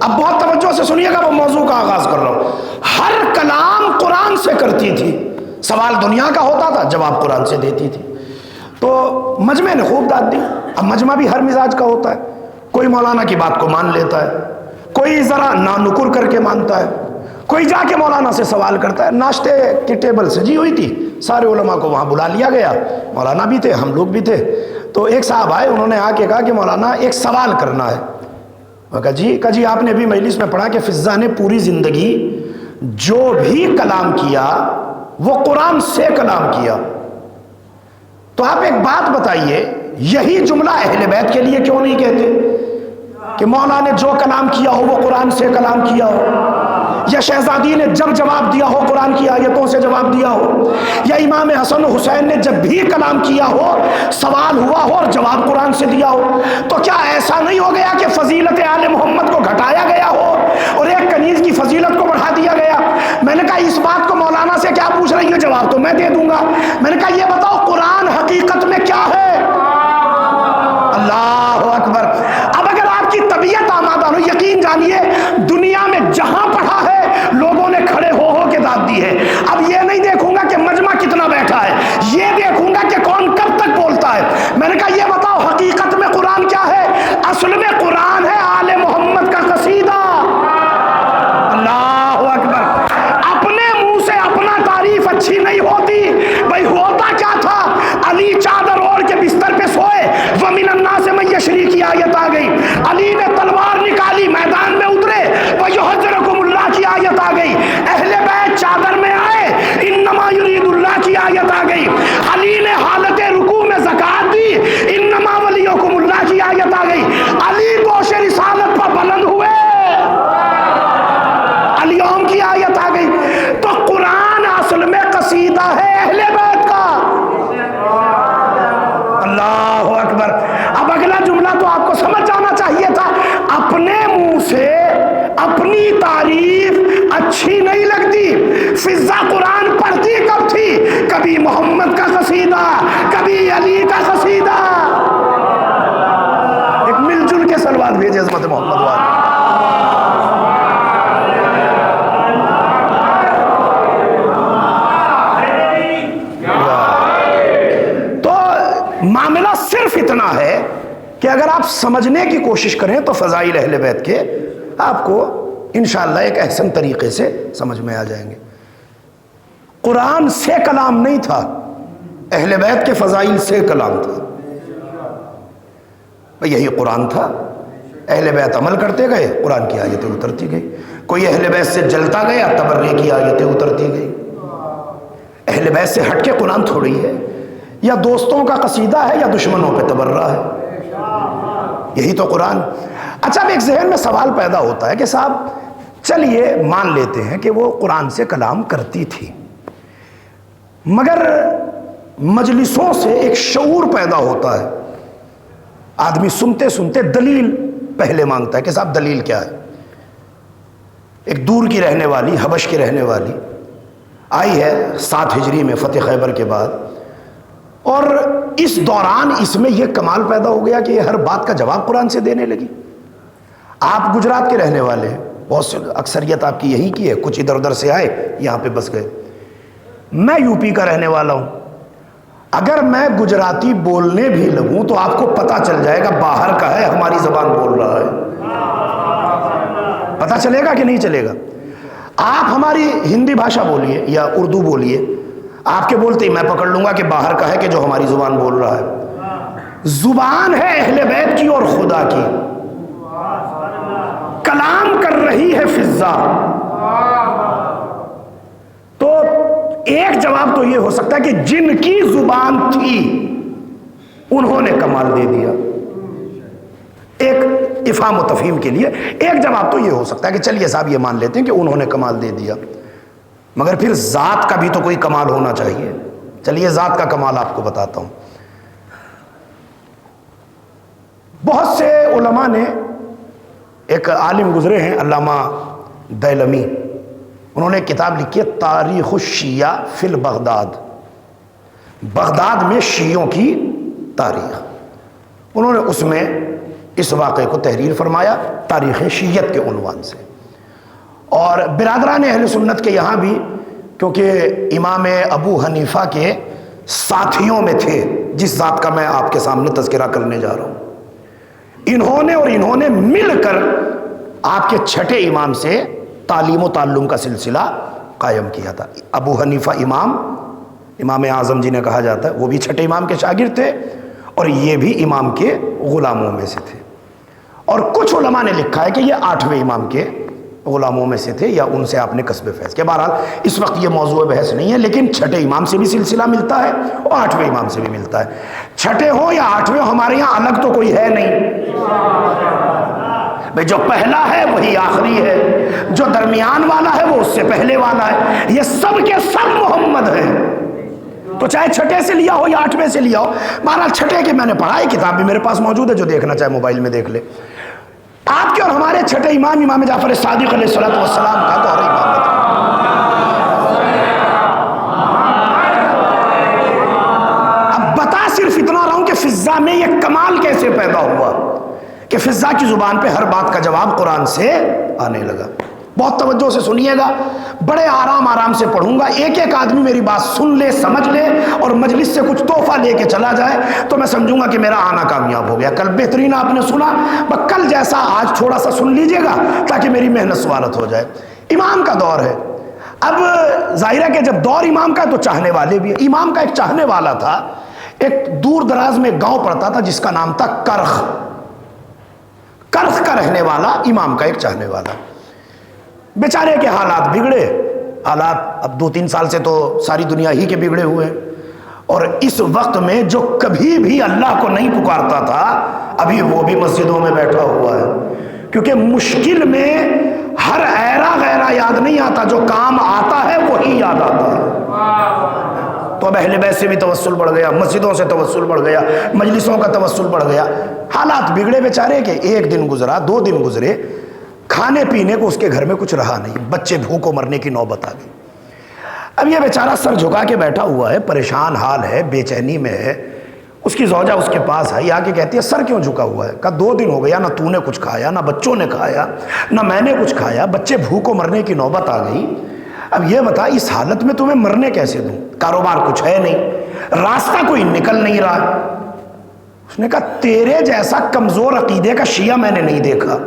اب بہت توجہ سے سنیے گا، وہ موضوع کا آغاز کر رہا ہوں۔ ہر کلام قرآن سے کرتی تھی، سوال دنیا کا ہوتا تھا، جواب قرآن سے دیتی تھی۔ تو مجمع نے خوب داد دی۔ اب مجمع بھی ہر مزاج کا ہوتا ہے، کوئی مولانا کی بات کو مان لیتا ہے، کوئی ذرا نانکر کر کے مانتا ہے، کوئی جا کے مولانا سے سوال کرتا ہے۔ ناشتے کی ٹیبل سجی ہوئی تھی، سارے علماء کو وہاں بلا لیا گیا، مولانا بھی تھے، ہم لوگ بھی تھے۔ تو ایک صاحب آئے، انہوں نے آ کے کہا کہ مولانا ایک سوال کرنا ہے۔ کہا جی آپ نے بھی مجلس میں پڑھا کہ فضہ نے پوری زندگی جو بھی کلام کیا وہ قرآن سے کلام کیا، تو آپ ایک بات بتائیے، یہی جملہ اہل بیت کے لیے کیوں نہیں کہتے کہ مولا نے جو کلام کیا ہو وہ قرآن سے کلام کیا ہو، یا شہزادی نے جب جواب دیا ہو قرآن کی آیتوں سے جواب دیا ہو، یا امام حسن و حسین نے جب بھی کلام کیا ہو سوال ہوا ہو اور جواب قرآن سے دیا ہو؟ تو کیا ایسا نہیں ہو گیا کہ فضیلت آل محمد کو گھٹایا گیا ہو اور ایک کنیز کی فضیلت کو بڑھا دیا گیا؟ میں نے کہا اس بات کو مولانا سے کیا پوچھ رہی ہے، جواب تو میں دے دوں گا۔ میں نے کہا یہ بتاؤ قرآن حقیقت میں کیا ہے؟ اللہ اکبر۔ اب اگر آپ کی طبیعت آمادہ ہو، یقین جانیے دنیا میں جہاں پڑھا ہے لوگوں نے کھڑے ہو کے داد دی ہے۔ اب یہ نہیں دیکھوں گا کہ مجمع کتنا بیٹھا ہے، یہ دیکھوں گا کہ کون کب تک بولتا ہے۔ میں نے کہا یہ بتاؤ حقیقت میں قرآن کیا ہے؟ اصل میں قرآن ہے آل محمد کا قصیدہ۔ اللہ اکبر۔ اپنے منہ سے اپنا تعریف اچھی نہیں ہوتی، بھئی ہوتا کیا تھا؟ علی چادر اوڑھ کے بستر پہ سوئے، وَمِنَ النَّاسِ مَن يَشْرِي کی آیت آ گئی، علی نے تلوار نکالی میدان میں اترے، وَيُحَذِّرُكُمُ اللَّهُ کی آیت آ گئی، اہل بیت چادر میں آئے، اِنَّمَا يُرِيدُ اللَّهُ کی آیت آ گئی، علی نے حالت رکوع میں زکوٰۃ دی، اِنَّمَا وَلِيُّكُمُ اللَّهُ کی آیت آ گئی، علی دوش رسالت پر بلند ہوئے، الیوم کی آیت آ گئی۔ تو قرآن اصل میں قصیدہ ہے اہل بیت کا۔ اللہ اکبر۔ اب اگلا جملہ تو آپ کو سمجھ جانا چاہیے تھا، اپنے منہ سے اپنی تعریف اچھی نہیں لگتی۔ فضہ قرآن پڑھتی کب تھی؟ کبھی محمد کا قصیدہ، کبھی علی کا قصیدہ۔ ایک مل جل کے سلوات بھیجے عظمت محمد والے۔ معاملہ صرف اتنا ہے کہ اگر آپ سمجھنے کی کوشش کریں تو فضائل اہل بیت کے آپ کو انشاءاللہ ایک احسن طریقے سے سمجھ میں آ جائیں گے۔ قرآن سے کلام نہیں تھا، اہل بیت کے فضائل سے کلام تھا۔ یہی قرآن تھا، اہل بیت عمل کرتے گئے، قرآن کی آیتیں اترتی گئی۔ کوئی اہل بیت سے جلتا گیا، تبرے کی آیتیں اترتی گئی۔ اہل بیت سے ہٹ کے قرآن تھوڑی ہے، یا دوستوں کا قصیدہ ہے یا دشمنوں پہ تبرہ ہے، یہی تو قرآن۔ اچھا اب ایک ذہن میں سوال پیدا ہوتا ہے کہ صاحب چلیے مان لیتے ہیں کہ وہ قرآن سے کلام کرتی تھی، مگر مجلسوں سے ایک شعور پیدا ہوتا ہے، آدمی سنتے سنتے دلیل پہلے مانگتا ہے کہ صاحب دلیل کیا ہے۔ ایک دور کی رہنے والی، حبش کی رہنے والی آئی ہے 7 ہجری میں فتح خیبر کے بعد، اور اس دوران اس میں یہ کمال پیدا ہو گیا کہ یہ ہر بات کا جواب قرآن سے دینے لگی۔ آپ گجرات کے رہنے والے ہیں، بہت سے اکثریت آپ کی یہی کی ہے، کچھ ادھر ادھر سے آئے یہاں پہ بس گئے۔ میں یو پی کا رہنے والا ہوں، اگر میں گجراتی بولنے بھی لگوں تو آپ کو پتہ چل جائے گا باہر کا ہے، ہماری زبان بول رہا ہے، پتہ چلے گا کہ نہیں چلے گا؟ آپ ہماری ہندی بھاشا بولیے یا اردو بولیے، آپ کے بولتے ہی میں پکڑ لوں گا کہ باہر کا ہے کہ جو ہماری زبان بول رہا ہے۔ زبان ہے اہل بیت کی اور خدا کی، کلام کر رہی ہے فضہ۔ تو ایک جواب تو یہ ہو سکتا ہے کہ جن کی زبان تھی انہوں نے کمال دے دیا، ایک افہام و تفہیم کے لیے ایک جواب تو یہ ہو سکتا ہے کہ چلیے صاحب یہ مان لیتے ہیں کہ انہوں نے کمال دے دیا، مگر پھر ذات کا بھی تو کوئی کمال ہونا چاہیے۔ چلیے ذات کا کمال آپ کو بتاتا ہوں۔ بہت سے علماء نے، ایک عالم گزرے ہیں علامہ دیلمی، انہوں نے کتاب لکھی ہے تاریخ الشیعہ فی البغداد، بغداد میں شیعوں کی تاریخ۔ انہوں نے اس میں اس واقعے کو تحریر فرمایا تاریخ شیعت کے عنوان سے۔ اور برادران اہل سنت کے یہاں بھی، کیونکہ امام ابو حنیفہ کے ساتھیوں میں تھے جس ذات کا میں آپ کے سامنے تذکرہ کرنے جا رہا ہوں، انہوں نے مل کر آپ کے چھٹے امام سے تعلیم و تعلم کا سلسلہ قائم کیا تھا۔ ابو حنیفہ امام اعظم جنہیں کہا جاتا ہے، وہ بھی چھٹے امام کے شاگرد تھے اور یہ بھی امام کے غلاموں میں سے تھے، اور کچھ علماء نے لکھا ہے کہ یہ 8ویں امام کے غلاموں میں سے تھے یا ان سے آپ نے کسب فیض کیا۔ بہرحال اس وقت یہ موضوع بحث نہیں ہے، لیکن چھٹے امام سے بھی سلسلہ ملتا ہے اور 8ویں امام سے بھی ملتا ہے۔ چھٹے ہو یا 8ویں، ہمارے یہاں الگ تو کوئی ہے نہیں بھئی، جو پہلا ہے وہی آخری ہے، جو درمیان والا ہے وہ اس سے پہلے والا ہے، یہ سب کے سب محمد ہیں، تو چاہے چھٹے سے لیا ہو یا 8ویں سے لیا ہو۔ بہرحال چھٹے کے میں نے پڑھا ہے، کتاب بھی میرے پاس موجود ہے، جو دیکھنا چاہے موبائل میں دیکھ لے۔ آپ کے اور ہمارے چھٹے امام جعفر صادق علیہ السلام کا دور امامت ہے۔ اب بتا صرف اتنا رہا ہوں کہ فضا میں یہ کمال کیسے پیدا ہوا کہ فضا کی زبان پہ ہر بات کا جواب قرآن سے آنے لگا۔ بہت توجہ سے سنیے گا، بڑے آرام سے پڑھوں گا، ایک ایک آدمی میری بات سن لے، سمجھ لے اور مجلس سے کچھ تحفہ لے کے چلا جائے تو میں سمجھوں گا کہ میرا آنا کامیاب ہو گیا۔ کل بہترین آپ نے سنا، بس کل جیسا آج تھوڑا سا سن لیجئے گا تاکہ میری محنت سوالت ہو جائے۔ امام کا دور ہے، اب ظاہر ہے کہ جب دور امام کا تو چاہنے والے بھی ہیں۔ امام کا ایک چاہنے والا تھا، ایک دور دراز میں گاؤں پڑتا تھا جس کا نام تھا کرخ کا رہنے والا امام کا ایک چاہنے والا۔ بیچارے کے حالات بگڑے، حالات اب 2-3 سال سے تو ساری دنیا ہی کے بگڑے ہوئے ہیں، اور اس وقت میں جو کبھی بھی اللہ کو نہیں پکارتا تھا ابھی وہ بھی مسجدوں میں بیٹھا ہوا ہے، کیونکہ مشکل میں ہر ایرا غیرہ یاد نہیں آتا، جو کام آتا ہے وہی یاد آتا ہے۔ تو اب اہل بیت سے بھی توسل بڑھ گیا، مسجدوں سے توسل بڑھ گیا، مجلسوں کا توسل بڑھ گیا، حالات بگڑے بیچارے کے۔ ایک دن گزرا، 2 دن گزرے، کھانے پینے کو اس کے گھر میں کچھ رہا نہیں، بچے بھوکوں مرنے کی نوبت آ گئی۔ اب یہ بیچارہ سر جھکا کے بیٹھا ہوا ہے، پریشان حال ہے، بے چینی میں ہے۔ اس کی زوجہ اس کے پاس آئی، آ کے کہتی ہے سر کیوں جھکا ہوا ہے؟ کہا 2 دن ہو گیا، نہ تو نے کچھ کھایا، نہ بچوں نے کھایا، نہ میں نے کچھ کھایا، بچے بھوکوں مرنے کی نوبت آ گئی۔ اب یہ بتا اس حالت میں تمہیں مرنے کیسے دوں؟ کاروبار کچھ ہے نہیں، راستہ کوئی نکل نہیں رہا۔ اس نے کہا تیرے جیسا کمزور عقیدے کا شیعہ میں نے نہیں دیکھا،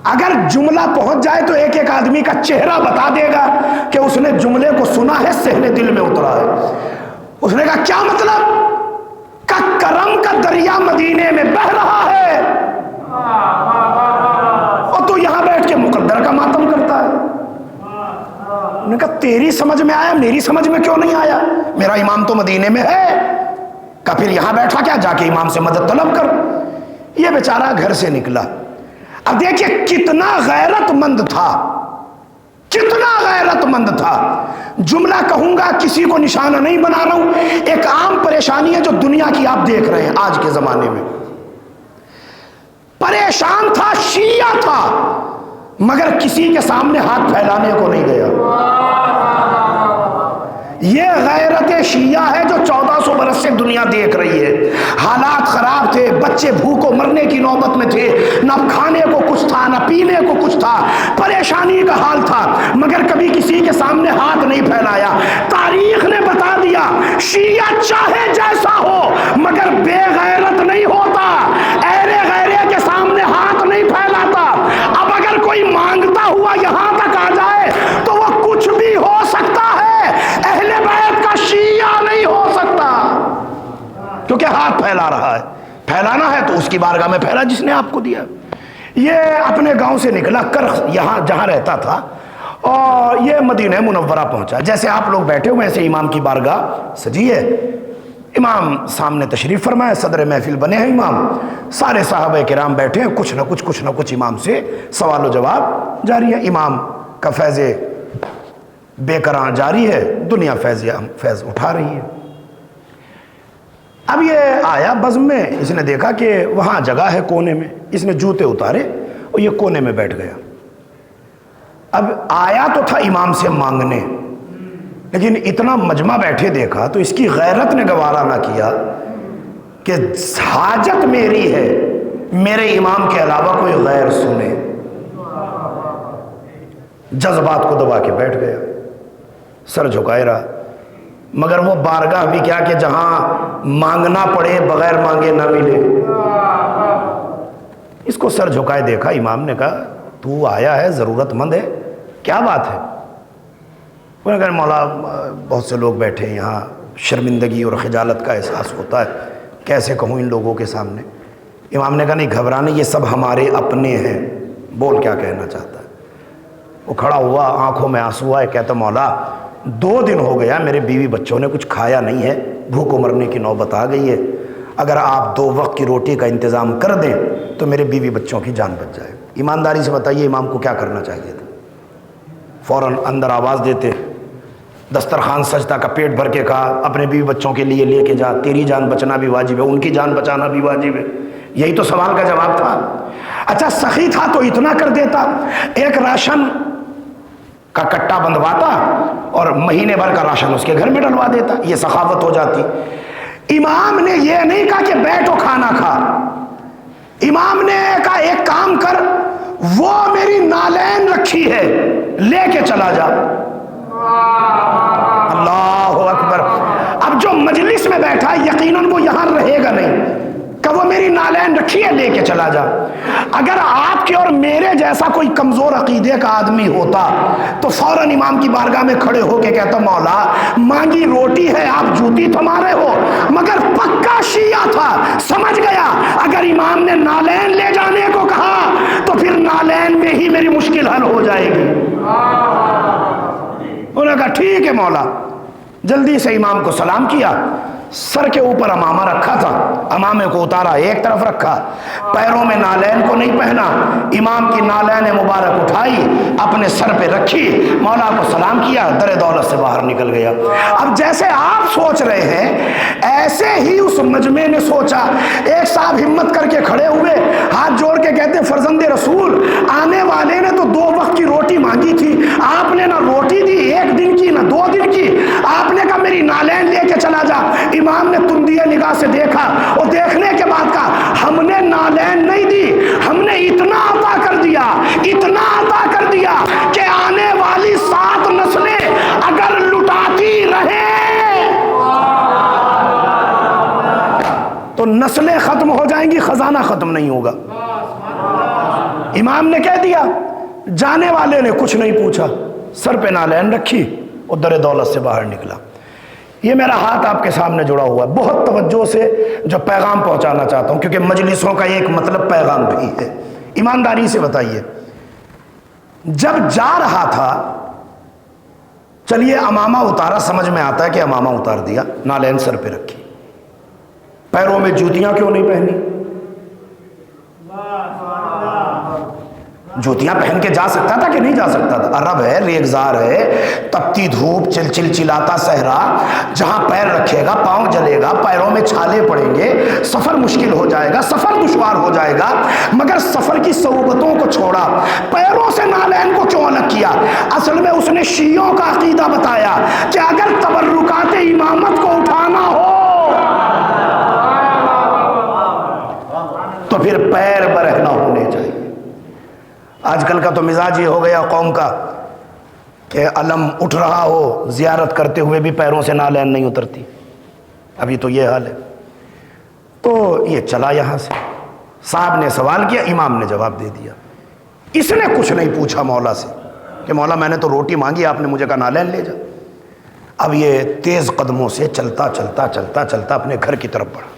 اگر جملہ پہنچ جائے تو ایک ایک آدمی کا چہرہ بتا دے گا کہ اس نے جملے کو سنا ہے، صحن دل میں اترا ہے۔ اس نے کہا کیا مطلب؟ کہ کرم کا دریا مدینے میں بہ رہا ہے اور تو یہاں بیٹھ کے مقدر کا ماتم کرتا ہے۔ انہوں نے کہا تیری سمجھ میں آیا، میری سمجھ میں کیوں نہیں آیا؟ میرا امام تو مدینے میں ہے۔ کہا پھر یہاں بیٹھا کیا؟ جا کے امام سے مدد طلب کر۔ یہ بیچارہ گھر سے نکلا۔ اب دیکھیں کتنا غیرت مند تھا، کتنا غیرت مند تھا۔ جملہ کہوں گا، کسی کو نشانہ نہیں بنا رہا ہوں، ایک عام پریشانی ہے جو دنیا کی آپ دیکھ رہے ہیں آج کے زمانے میں۔ پریشان تھا، شیعہ تھا، مگر کسی کے سامنے ہاتھ پھیلانے کو نہیں گیا۔ یہ غیرت شیعہ ہے جو 1400 برس سے دنیا دیکھ رہی ہے۔ حالات خراب تھے، بچے بھوکوں مرنے کی نوبت میں تھے، نہ کھانے کو کچھ تھا، نہ پینے کو کچھ تھا، پریشانی کا حال تھا، مگر کبھی کسی کے سامنے ہاتھ نہیں پھیلایا۔ تاریخ نے بتا دیا شیعہ چاہے جیسا ہو مگر بے غیرت نہیں ہوتا، ایرے غیرے کے سامنے ہاتھ نہیں پھیلاتا۔ اب اگر کوئی مانگتا ہوا یہاں تک آ جائے تو وہ کچھ بھی ہو سکتا ہے، اہل بیت کا شیعہ نہیں ہو سکتا، کیونکہ ہاتھ پھیلا رہا ہے۔ پھیلانا ہے تو اس کی بارگاہ میں پھیلا جس نے آپ کو دیا۔ یہ اپنے گاؤں سے نکلا، کرخ یہاں جہاں رہتا تھا، اور یہ مدینہ منورہ پہنچا۔ جیسے آپ لوگ بیٹھے ہوئے ایسے امام کی بارگاہ سجی ہے، امام سامنے تشریف فرمائے، صدر محفل بنے ہیں امام، سارے صحابہ کرام بیٹھے ہیں، کچھ نہ کچھ امام سے سوال و جواب جاری ہے۔ امام کا فیض بے کراں جاری ہے، دنیا فیض اٹھا رہی ہے۔ اب یہ آیا بزم میں، اس نے دیکھا کہ وہاں جگہ ہے کونے میں، اس نے جوتے اتارے اور یہ کونے میں بیٹھ گیا۔ اب آیا تو تھا امام سے مانگنے، لیکن اتنا مجمع بیٹھے دیکھا تو اس کی غیرت نے گوارا نہ کیا کہ حاجت میری ہے، میرے امام کے علاوہ کوئی غیر سنے۔ جذبات کو دبا کے بیٹھ گیا، سر جھکائے رہا، مگر وہ بارگاہ بھی کیا کہ جہاں مانگنا پڑے بغیر مانگے نہ ملے۔ اس کو سر جھکائے دیکھا، امام نے کہا تو آیا ہے، ضرورت مند ہے، کیا بات ہے؟ انہوں نے کہا مولا بہت سے لوگ بیٹھے ہیں یہاں، شرمندگی اور خجالت کا احساس ہوتا ہے، کیسے کہوں ان لوگوں کے سامنے؟ امام نے کہا نہیں گھبرانے، یہ سب ہمارے اپنے ہیں، بول کیا کہنا چاہتا ہے؟ وہ کھڑا ہوا، آنکھوں میں آنسو آئے، کہتا مولا 2 دن ہو گیا میرے بیوی بچوں نے کچھ کھایا نہیں ہے، بھوکوں مرنے کی نوبت آ گئی ہے، اگر آپ 2 وقت کی روٹی کا انتظام کر دیں تو میرے بیوی بچوں کی جان بچ جائے۔ ایمانداری سے بتائیے امام کو کیا کرنا چاہیے تھا؟ فوراً اندر آواز دیتے، دسترخوان سجدہ کا پیٹ بھر کے کہا اپنے بیوی بچوں کے لیے لے کے جا، تیری جان بچنا بھی واجب ہے، ان کی جان بچانا بھی واجب ہے۔ یہی تو سوال کا جواب تھا۔ اچھا سخی تھا تو اتنا کر دیتا، ایک راشن کا کٹا بندھواتا اور مہینے بھر کا راشن اس کے گھر میں ڈلوا دیتا، یہ سخاوت ہو جاتی۔ امام نے یہ نہیں کہا کہ بیٹھو کھانا کھا، امام نے کہا ایک کام کر، وہ میری نالین رکھی ہے لے کے چلا جا۔ اللہ اکبر۔ اب جو مجلس میں بیٹھا یقیناً وہ یہاں رہے گا نہیں، کہ وہ میری نالین رکھی ہے لے کے چلا جا۔ اگر آپ کے اور میرے جیسا کوئی کمزور عقیدے کا آدمی ہوتا تو فوراً امام کی بارگاہ میں کھڑے ہو کے کہتا مولا مانگی روٹی ہے آپ جوتی تھما رہے ہو، مگر پکا شیعہ تھا، سمجھ گیا اگر امام نے نالین لے جانے کو کہا تو پھر نالین میں ہی میری مشکل حل ہو جائے گی۔ انہوں نے کہا ٹھیک ہے مولا، جلدی سے امام کو سلام کیا، سر کے اوپر امامہ رکھا تھا، امامے کو اتارا ایک طرف رکھا، پیروں میں نالین کو نہیں پہنا، امام کی نالین مبارک اٹھائی اپنے سر پہ رکھی، مولا کو سلام کیا، در دولت سے باہر نکل گیا۔ اب جیسے آپ سوچ رہے ہیں ایسے ہی اس مجمع نے سوچا۔ ایک صاحب ہمت کر کے کھڑے ہوئے، ہاتھ جوڑ کے کہتے ہیں فرزند رسول، آنے والے نے تو 2 وقت کی روٹی مانگی تھی، آپ نے نہ روٹی دی 1 دن کی نہ 2 دن کی، آپ نے کہا میری نالین لے کے چلا جا۔ امام نے تندیہ نگاہ سے دیکھا اور دیکھنے کے بعد کہا ہم نے نالین نہیں دی، ہم نے اتنا عطا کر دیا، اتنا عطا کر دیا کہ آنے والی 7 نسلیں اگر لٹاتی رہے تو نسلیں ختم ہو جائیں گی، خزانہ ختم نہیں ہوگا۔ امام نے کہہ دیا، جانے والے نے کچھ نہیں پوچھا، سر پہ نالین رکھی اور در دولت سے باہر نکلا۔ یہ میرا ہاتھ آپ کے سامنے جڑا ہوا ہے، بہت توجہ سے جو پیغام پہنچانا چاہتا ہوں، کیونکہ مجلسوں کا ایک مطلب پیغام بھی ہے۔ ایمانداری سے بتائیے، جب جا رہا تھا چلیے امامہ اتارا، سمجھ میں آتا ہے کہ امامہ اتار دیا، نالین سر پہ رکھی، پیروں میں جوتیاں کیوں نہیں پہنی؟ جوتیاں پہن کے جا سکتا تھا کہ نہیں جا سکتا تھا؟ عرب ہے، ریگزار ہے، تپتی دھوپ، چلچلاتا صحرا، جہاں پیر رکھے گا پاؤں جلے گا، پیروں میں چھالے پڑیں گے، سفر مشکل ہو جائے گا، سفر دشوار ہو جائے گا، مگر سفر کی صعوبتوں کو چھوڑا، پیروں سے نالین کو کیوں الگ کیا؟ اصل میں اس نے شیعوں کا عقیدہ بتایا کہ اگر تبرکات امامت کو اٹھانا ہو تو پھر پیر برہنہ ہونے چاہیے۔ آج کل کا تو مزاج یہ ہو گیا قوم کا کہ علم اٹھ رہا ہو، زیارت کرتے ہوئے بھی پیروں سے نالین نہیں اترتی، ابھی تو یہ حال ہے۔ تو یہ چلا یہاں سے، صاحب نے سوال کیا، امام نے جواب دے دیا، اس نے کچھ نہیں پوچھا مولا سے کہ مولا میں نے تو روٹی مانگی، آپ نے مجھے کہا نالین لے جا۔ اب یہ تیز قدموں سے چلتا چلتا چلتا چلتا اپنے گھر کی طرف بڑھا،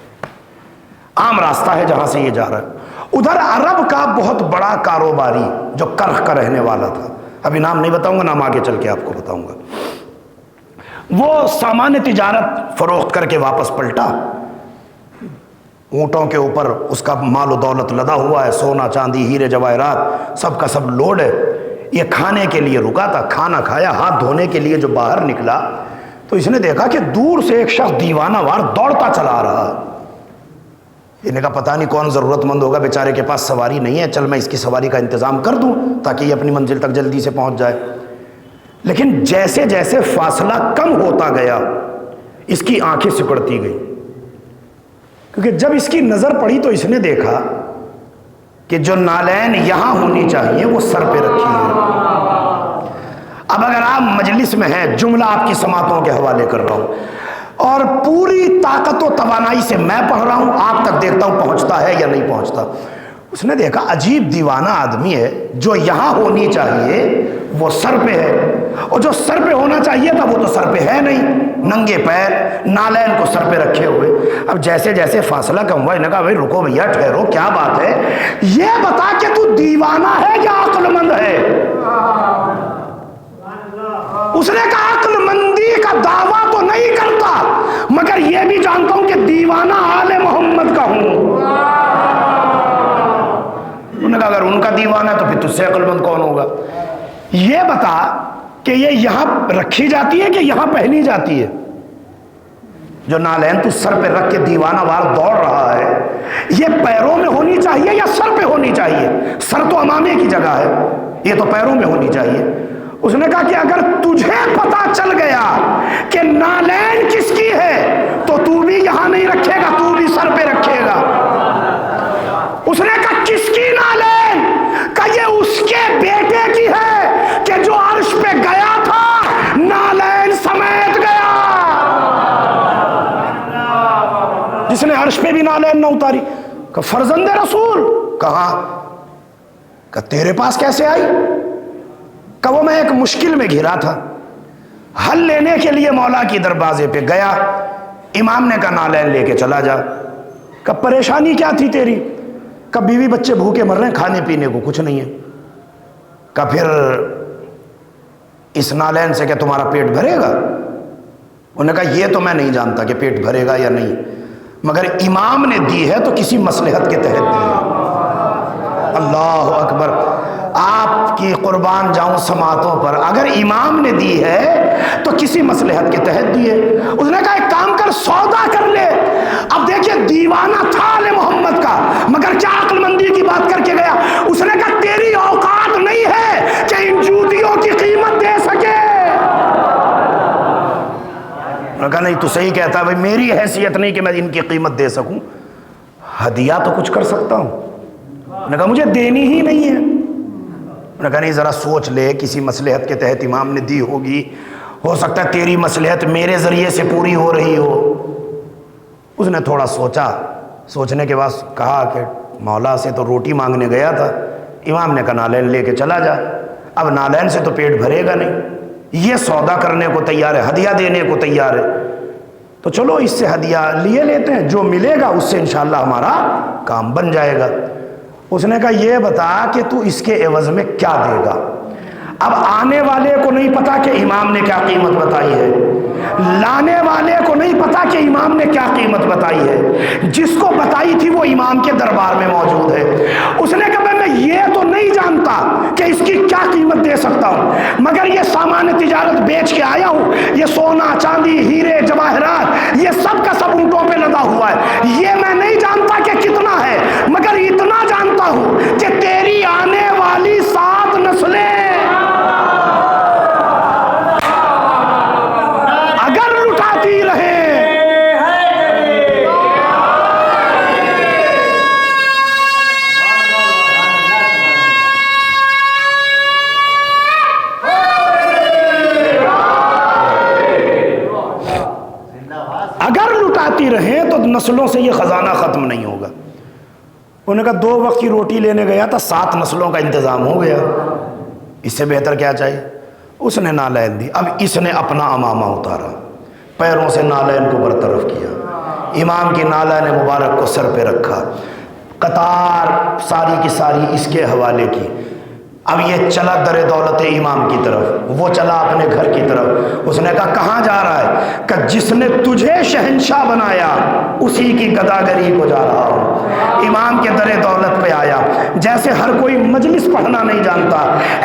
عام راستہ ہے جہاں سے یہ جا رہا ہے۔ ادھر عرب کا بہت بڑا کاروباری جو کرخ کا رہنے والا تھا، ابھی نام نہیں بتاؤں گا، نام آگے چل کے آپ کو بتاؤں گا، وہ سامان تجارت فروخت کر کے واپس پلٹا، اونٹوں کے اوپر اس کا مال و دولت لدا ہوا ہے، سونا چاندی ہیرے جواہرات سب کا سب لوڈ ہے۔ یہ کھانے کے لیے رکا تھا، کھانا کھایا، ہاتھ دھونے کے لیے جو باہر نکلا تو اس نے دیکھا کہ دور سے ایک شخص دیوانہ وار دوڑتا چلا آ رہا۔ انہیں کہا پتہ نہیں کون ضرورت مند ہوگا، بیچارے کے پاس سواری نہیں ہے، چل میں اس کی سواری کا انتظام کر دوں تاکہ یہ اپنی منزل تک جلدی سے پہنچ جائے۔ لیکن جیسے جیسے فاصلہ کم ہوتا گیا اس کی آنکھیں سکڑتی گئی، کیونکہ جب اس کی نظر پڑی تو اس نے دیکھا کہ جو نالین یہاں ہونی چاہیے وہ سر پہ رکھی ہے۔ اب اگر آپ مجلس میں ہیں، جملہ آپ کی سماعتوں کے حوالے کر رہا ہوں اور پوری طاقت و توانائی سے میں پڑھ رہا ہوں، آپ تک دیکھتا ہوں پہنچتا ہے یا نہیں پہنچتا۔ اس نے دیکھا عجیب دیوانہ آدمی ہے، جو یہاں ہونی چاہیے وہ سر پہ ہے، اور جو سر پہ ہونا چاہیے تھا وہ تو سر پہ ہے نہیں، ننگے پیر نالین کو سر پہ رکھے ہوئے۔ اب جیسے جیسے فاصلہ کم ہوا، انہوں نے کہا بھائی رکو بھیا، ٹھہرو، کیا بات ہے، یہ بتا کہ تو دیوانہ ہے یا عقل مند ہے؟ اس نے کہا عقل مندی کا دعویٰ تو نہیں کرتا، مگر یہ بھی جانتا ہوں کہ دیوانہ آل محمد کا ہوں۔ انہوں نے کہا اگر ان کا دیوانہ ہے تو پھر تجھ سے عقل مند کون ہوگا؟ یہ بتا کہ یہ یہاں رکھی جاتی ہے کہ یہاں پہنی جاتی ہے؟ جو نالین تو سر پہ رکھ کے دیوانہ وار دوڑ رہا ہے، یہ پیروں میں ہونی چاہیے یا سر پہ ہونی چاہیے؟ سر تو امامے کی جگہ ہے، یہ تو پیروں میں ہونی چاہیے۔ اس نے کہا کہ اگر تجھے پتا چل گیا کہ نالین کس کی ہے تو تو بھی یہاں نہیں رکھے گا، تو بھی سر پہ رکھے گا۔ اس نے کہا کس کی نالین؟ کہ یہ اس کے بیٹے کی ہے کہ جو عرش پہ گیا تھا نالین سمیت گیا، جس نے عرش پہ بھی نالین نہ اتاری۔ کہ فرزند رسول؟ کہاں؟ کہ تیرے پاس کیسے آئی؟ کہ وہ میں ایک مشکل میں گھرا تھا، حل لینے کے لیے مولا کی دروازے پہ گیا، امام نے کہا نالین لے کے چلا جا۔ کہ پریشانی کیا تھی تیری؟ کہ بیوی بچے بھوکے مر رہے ہیں، کھانے پینے کو کچھ نہیں ہے۔ کہ پھر اس نالین سے کیا تمہارا پیٹ بھرے گا؟ انہوں نے کہا یہ تو میں نہیں جانتا کہ پیٹ بھرے گا یا نہیں، مگر امام نے دی ہے تو کسی مصلحت کے تحت دی ہے۔ اللہ اکبر، آپ کی قربان جاؤں سماعتوں پر، اگر امام نے دی ہے تو کسی مصلحت کے تحت دی ہے۔ اس نے کہا ایک کام کر، سودا کر لے۔ اب دیکھیے دیوانہ تھا آل محمد کا، مگر کیا عقل مندی کی بات کر کے گیا۔ اس نے کہا تیری اوقات نہیں ہے کہ ان جوتیوں کی قیمت دے سکے۔ انہوں نے کہا نہیں تو صحیح کہتا ہے بھائی، میری حیثیت نہیں کہ میں ان کی قیمت دے سکوں، ہدیہ تو کچھ کر سکتا ہوں۔ انہوں نے کہا مجھے دینی ہی نہیں ہے۔ انہوں نے کہا نہیں ذرا سوچ لے، کسی مصلحت کے تحت امام نے دی ہوگی، ہو سکتا ہے تیری مصلحت میرے ذریعے سے پوری ہو رہی ہو۔ اس نے تھوڑا سوچا، سوچنے کے بعد کہا کہ مولا سے تو روٹی مانگنے گیا تھا، امام نے کہا نالین لے کے چلا جا۔ اب نالین سے تو پیٹ بھرے گا نہیں، یہ سودا کرنے کو تیار ہے، ہدیہ دینے کو تیار ہے، تو چلو اس سے ہدیہ لیے لیتے ہیں، جو ملے گا اس سے انشاءاللہ ہمارا کام بن جائے گا۔ اس نے کہا یہ بتا کہ تو اس کے عوض میں کیا دے گا؟ اب آنے والے کو نہیں پتا کہ امام نے کیا قیمت بتائی ہے، لانے والے کو نہیں پتا کہ امام نے کیا قیمت بتائی ہے، جس کو بتائی تھی وہ امام کے دربار میں موجود ہے۔ اس نے کہا میں یہ تو نہیں جانتا کہ اس کی کیا قیمت دے سکتا ہوں، مگر یہ سامان تجارت بیچ کے آیا ہوں، یہ سونا چاندی ہیرے جواہرات یہ سب کا سب اونٹوں پہ لدا ہوا ہے، یہ میں نہیں جانتا کہ کتنا ہے، مگر اتنا جانتا ہوں کہ تیری آنے والی 7 نسلیں اگر لٹاتی رہے رہیں تو نسلوں سے یہ خزانہ ختم نہیں ہوگا۔ انہوں نے کہا 2 وقت کی روٹی لینے گیا تھا، 7 نسلوں کا انتظام ہو گیا، اس سے بہتر کیا چاہیے؟ اس نے نالین دی۔ اب اس نے اپنا امامہ اتارا، پیروں سے نالین کو برطرف کیا، امام کی نالین مبارک کو سر پہ رکھا، قطار ساری کی ساری اس کے حوالے کی۔ اب یہ چلا در دولت امام کی طرف، وہ چلا اپنے گھر کی طرف۔ اس نے کہا کہاں جا رہا ہے؟ کہ جس نے تجھے شہنشاہ بنایا اسی کی گداگری کو جا رہا ہوں۔ امام کے در دولت پہ آیا۔ جیسے ہر کوئی مجلس پڑھنا نہیں جانتا،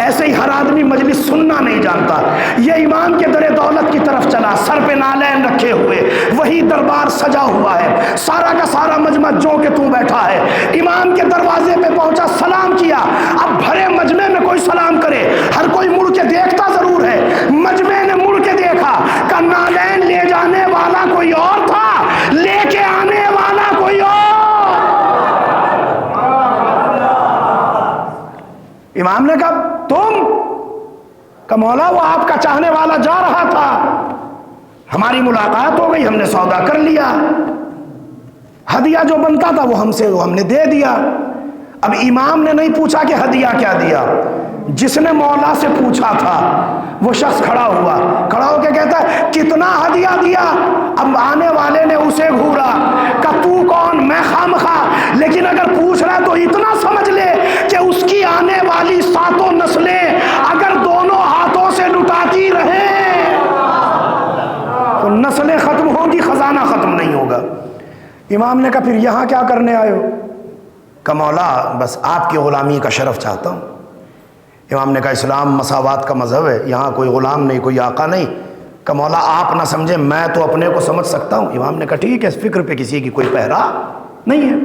ایسے ہی ہر آدمی مجلس سننا نہیں جانتا۔ یہ امام کے در دولت کی طرف چلا، سر پہ نالین رکھے ہوئے، وہی دربار سجا ہوا ہے، سارا کا سارا مجمع جو کہ تو بیٹھا ہے۔ امام کے دروازے پہ پہنچا، سلام کیا۔ اب بھرے مجمع میں کوئی سلام کرے، ہر کوئی مڑ کے دیکھتا ضرور ہے۔ مجمع نے مڑ کے دیکھا کہ نالین لے جانے والا کوئی اور تھا، لے کے آنے والا کوئی امام نے کہا تم؟ کہ مولا وہ آپ کا چاہنے والا جا رہا تھا، ہماری ملاقات ہو گئی، ہم نے سودا کر لیا، ہدیہ جو بنتا تھا وہ ہم نے دے دیا۔ اب امام نے نہیں پوچھا کہ ہدیہ کیا دیا، جس نے مولا سے پوچھا تھا وہ شخص کھڑا ہوا، کھڑا ہو کے کہتا ہے کتنا ہدیہ دیا؟ اب آنے والے نے اسے گھورا کہ تو کون؟ میں خامخواہ، لیکن اگر پوچھ رہا ہے تو اتنا سمجھ لے کہ اس کی آنے والی 7 نسلیں اگر دونوں ہاتھوں سے لٹاتی رہیں تو نسلیں ختم ہوں گی، خزانہ ختم نہیں ہوگا۔ امام نے کہا پھر یہاں کیا کرنے آئے ہو؟ کہ مولا بس آپ کی غلامی کا شرف چاہتا ہوں۔ امام نے کہا اسلام مساوات کا مذہب ہے، یہاں کوئی غلام نہیں، کوئی آقا نہیں۔ کہ مولا آپ نہ سمجھیں، میں تو اپنے کو سمجھ سکتا ہوں۔ امام نے کہا ٹھیک ہے، اس فکر پہ کسی کی کوئی پہرا نہیں ہے۔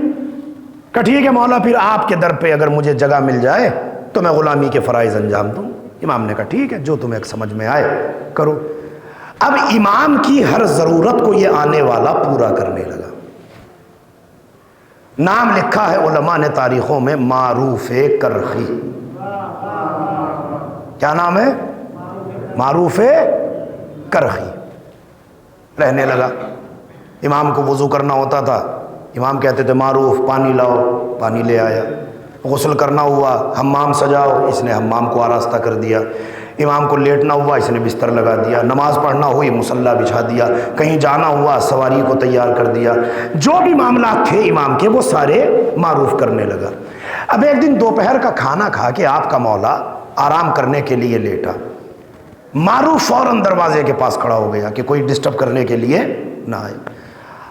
کہ ٹھیک ہے مولا، پھر آپ کے در پہ اگر مجھے جگہ مل جائے تو میں غلامی کے فرائض انجام دوں۔ امام نے کہا ٹھیک ہے، جو تمہیں سمجھ میں آئے کرو۔ اب امام کی ہر ضرورت کو یہ آنے والا پورا کرنے لگا۔ نام لکھا ہے علماء نے تاریخوں میں معروف کرخی۔ کیا نام ہے؟ معروف کرخی۔ رہنے لگا، امام کو وضو کرنا ہوتا تھا، امام کہتے تھے معروف پانی لاؤ، پانی لے آیا۔ غسل کرنا ہوا، حمام سجاؤ، اس نے حمام کو آراستہ کر دیا۔ امام کو لیٹنا ہوا، اس نے بستر لگا دیا۔ نماز پڑھنا ہوئی، مصلی بچھا دیا۔ کہیں جانا ہوا، سواری کو تیار کر دیا۔ جو بھی معاملات تھے امام کے وہ سارے معروف کرنے لگا۔ اب ایک دن دوپہر کا کھانا کھا کے آپ کا مولا آرام کرنے کے لیے لیٹا، معروف فوراً دروازے کے پاس کھڑا ہو گیا کہ کوئی ڈسٹرب کرنے کے لیے نہ آئے۔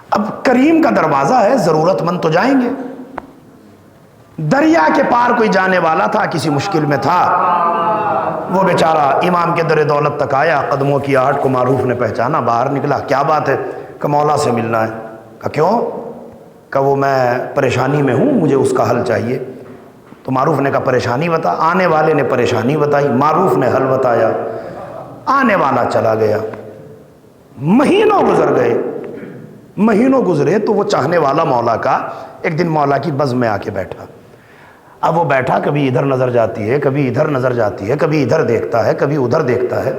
اب کریم کا دروازہ ہے، ضرورت مند تو جائیں گے۔ دریا کے پار کوئی جانے والا تھا، کسی مشکل میں تھا، وہ بیچارہ امام کے در دولت تک آیا، قدموں کی آہٹ کو معروف نے پہچانا، باہر نکلا۔ کیا بات ہے؟ کہ مولا سے ملنا ہے۔ کہ کیوں؟ کہ وہ میں پریشانی میں ہوں، مجھے اس کا حل چاہیے۔ تو معروف نے کہا پریشانی بتا۔ آنے والے نے پریشانی بتائی، معروف نے حل بتایا۔ آنے والا چلا گیا، مہینوں گزر گئے، مہینوں گزرے تو وہ چاہنے والا مولا کا ایک دن مولا کی بزم میں آ کے بیٹھا۔ اب وہ بیٹھا، کبھی ادھر نظر جاتی ہے، کبھی ادھر نظر جاتی ہے، کبھی ادھر دیکھتا ہے، کبھی ادھر دیکھتا ہے۔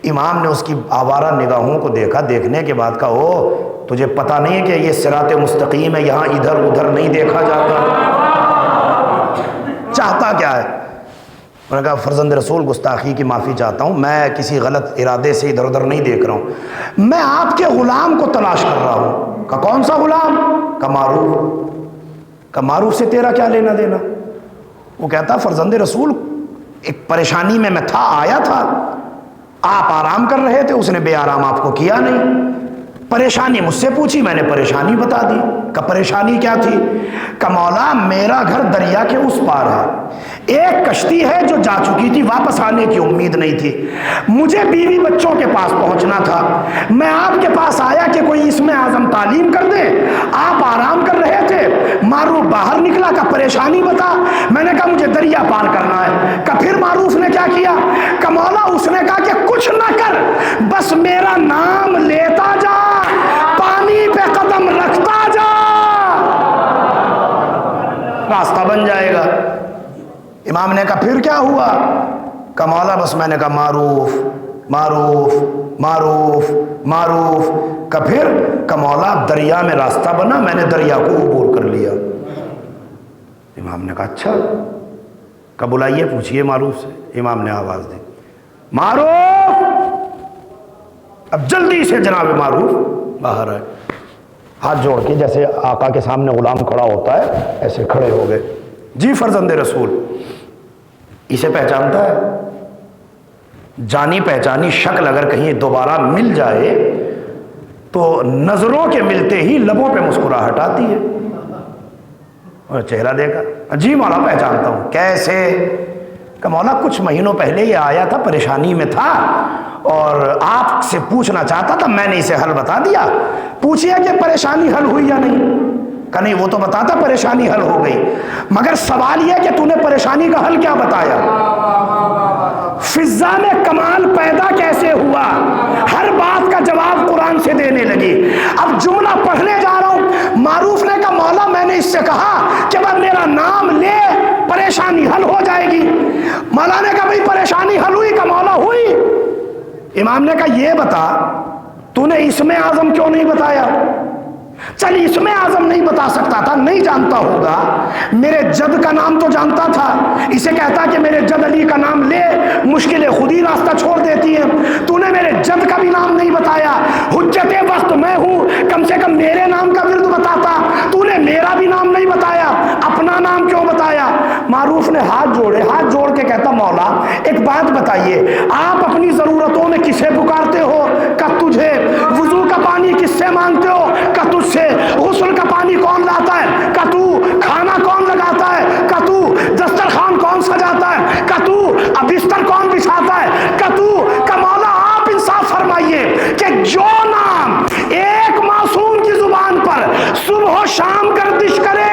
امام نے اس کی آوارہ نگاہوں کو دیکھا، دیکھنے کے بعد کہا او تجھے پتہ نہیں ہے کہ یہ صراط مستقیم ہے، یہاں ادھر ادھر نہیں دیکھا جاتا۔ چاہتا کیا ہے؟ انہوں نے کہا فرزند رسول گستاخی کی معافی چاہتا ہوں، میں کسی غلط ارادے سے ادھر ادھر نہیں دیکھ رہا ہوں، میں آپ کے غلام کو تلاش کر رہا ہوں۔ کہ کون سا غلام؟ کہ معروف۔ کہ معروف سے تیرا کیا لینا دینا؟ وہ کہتا فرزند رسول ایک پریشانی میں تھا، آیا تھا، آپ آرام کر رہے تھے، اس نے بے آرام آپ کو کیا نہیں، پریشانی مجھ سے پوچھی، میں نے پریشانی بتا دی۔ کہ پریشانی کیا تھی؟ کہ مولا میرا گھر دریا کے اس پار ہے، ایک کشتی ہے جو جا چکی تھی، واپس آنے کی امید نہیں تھی، مجھے بیوی بچوں کے پاس پہنچنا تھا، میں آپ کے پاس آیا کہ کوئی اس میں اعظم تعلیم کر دے، آپ آرام کر رہے تھے، معروف باہر نکلا کہ پریشانی بتا، میں نے کہا مجھے دریا پار کرنا ہے۔ کہ پھر معروف نے کیا کیا؟ کہ مولا اس نے کہا کہ کچھ نہ کر، بس میرا نام لیتا جا، پانی پہ قدم رکھتا جا، راستہ بن جائے گا۔ امام نے کہا پھر کیا ہوا؟ کہ مولا بس میں نے کہا معروف معروف معروف معروف۔ کہ پھر؟ کہ مولا دریا میں راستہ بنا، میں نے دریا کو عبور کر لیا۔ امام نے کہا اچھا، کہ بلائیے پوچھئے معروف سے۔ امام نے آواز دی معروف۔ اب جلدی سے جناب معروف باہر آئے، ہاتھ جوڑ کے جیسے آقا کے سامنے غلام کھڑا ہوتا ہے ایسے کھڑے ہو گئے۔ جی فرزند رسول، اسے پہچانتا ہے؟ جانی پہچانی شکل اگر کہیں دوبارہ مل جائے تو نظروں کے ملتے ہی لبوں پہ مسکراہٹ آتی ہے۔ اور چہرہ دیکھا، جی مولا پہچانتا ہوں۔ کیسے؟ کہ مولا کچھ مہینوں پہلے یہ آیا تھا، پریشانی میں تھا اور آپ سے پوچھنا چاہتا تھا، میں نے اسے حل بتا دیا۔ پوچھئے کہ پریشانی حل ہوئی یا نہیں؟ کہ نہیں، وہ تو بتاتا پریشانی حل ہو گئی، مگر سوال یہ کہ تو نے پریشانی کا حل کیا بتایا؟ فضا میں کمال پیدا کیسے ہوا؟ ہر بات کا جواب قرآن سے دینے لگی۔ اب جملہ پڑھنے جا رہا ہوں، معروف نے کہا مولا میں نے اس سے کہا کہ وہ میرا نام لے پریشانی حل ہو جائے گی، امام نے کہا یہ بتا تو نے اسم اعظم کیوں نہیں بتایا؟ چل اسم اعظم نہیں بتا سکتا تھا، نہیں جانتا ہوگا، میرے جد کا نام تو جانتا تھا، اسے کہتا کہ میرے جد علی کا نام لے، مشکلیں خود ہی راستہ چھوڑ دیتی ہیں، تو نے میرے جد کا بھی نام نہیں بتایا، حجت وقت میں ہوں، کم سے کم میرے نام کا ورد بتاتا، تو نے میرا بھی نام نہیں بتایا، اپنا نام کیوں بتایا؟ معروف نے ہاتھ جوڑے، ہاتھ جوڑ کے کہتا مولا ایک بات بتائیے، آپ اپنی ضرورتوں میں کسے پکارتے ہو؟ کہ تجھے۔ وضو کا پانی کس سے مانگتے ہو؟ کہ تجھ سے۔ غسل کا پانی کون لاتا ہے؟ کہ تو۔ کھانا کون لگاتا ہے؟ کہ تو۔ دسترخوان کون سجاتا ہے؟ کہ تو۔ بستر کون بچھاتا ہے؟ کہ تو۔ کہ مولا آپ انصاف فرمائیے کہ جو نام ایک معصوم کی زبان پر صبح و شام گردش کرے،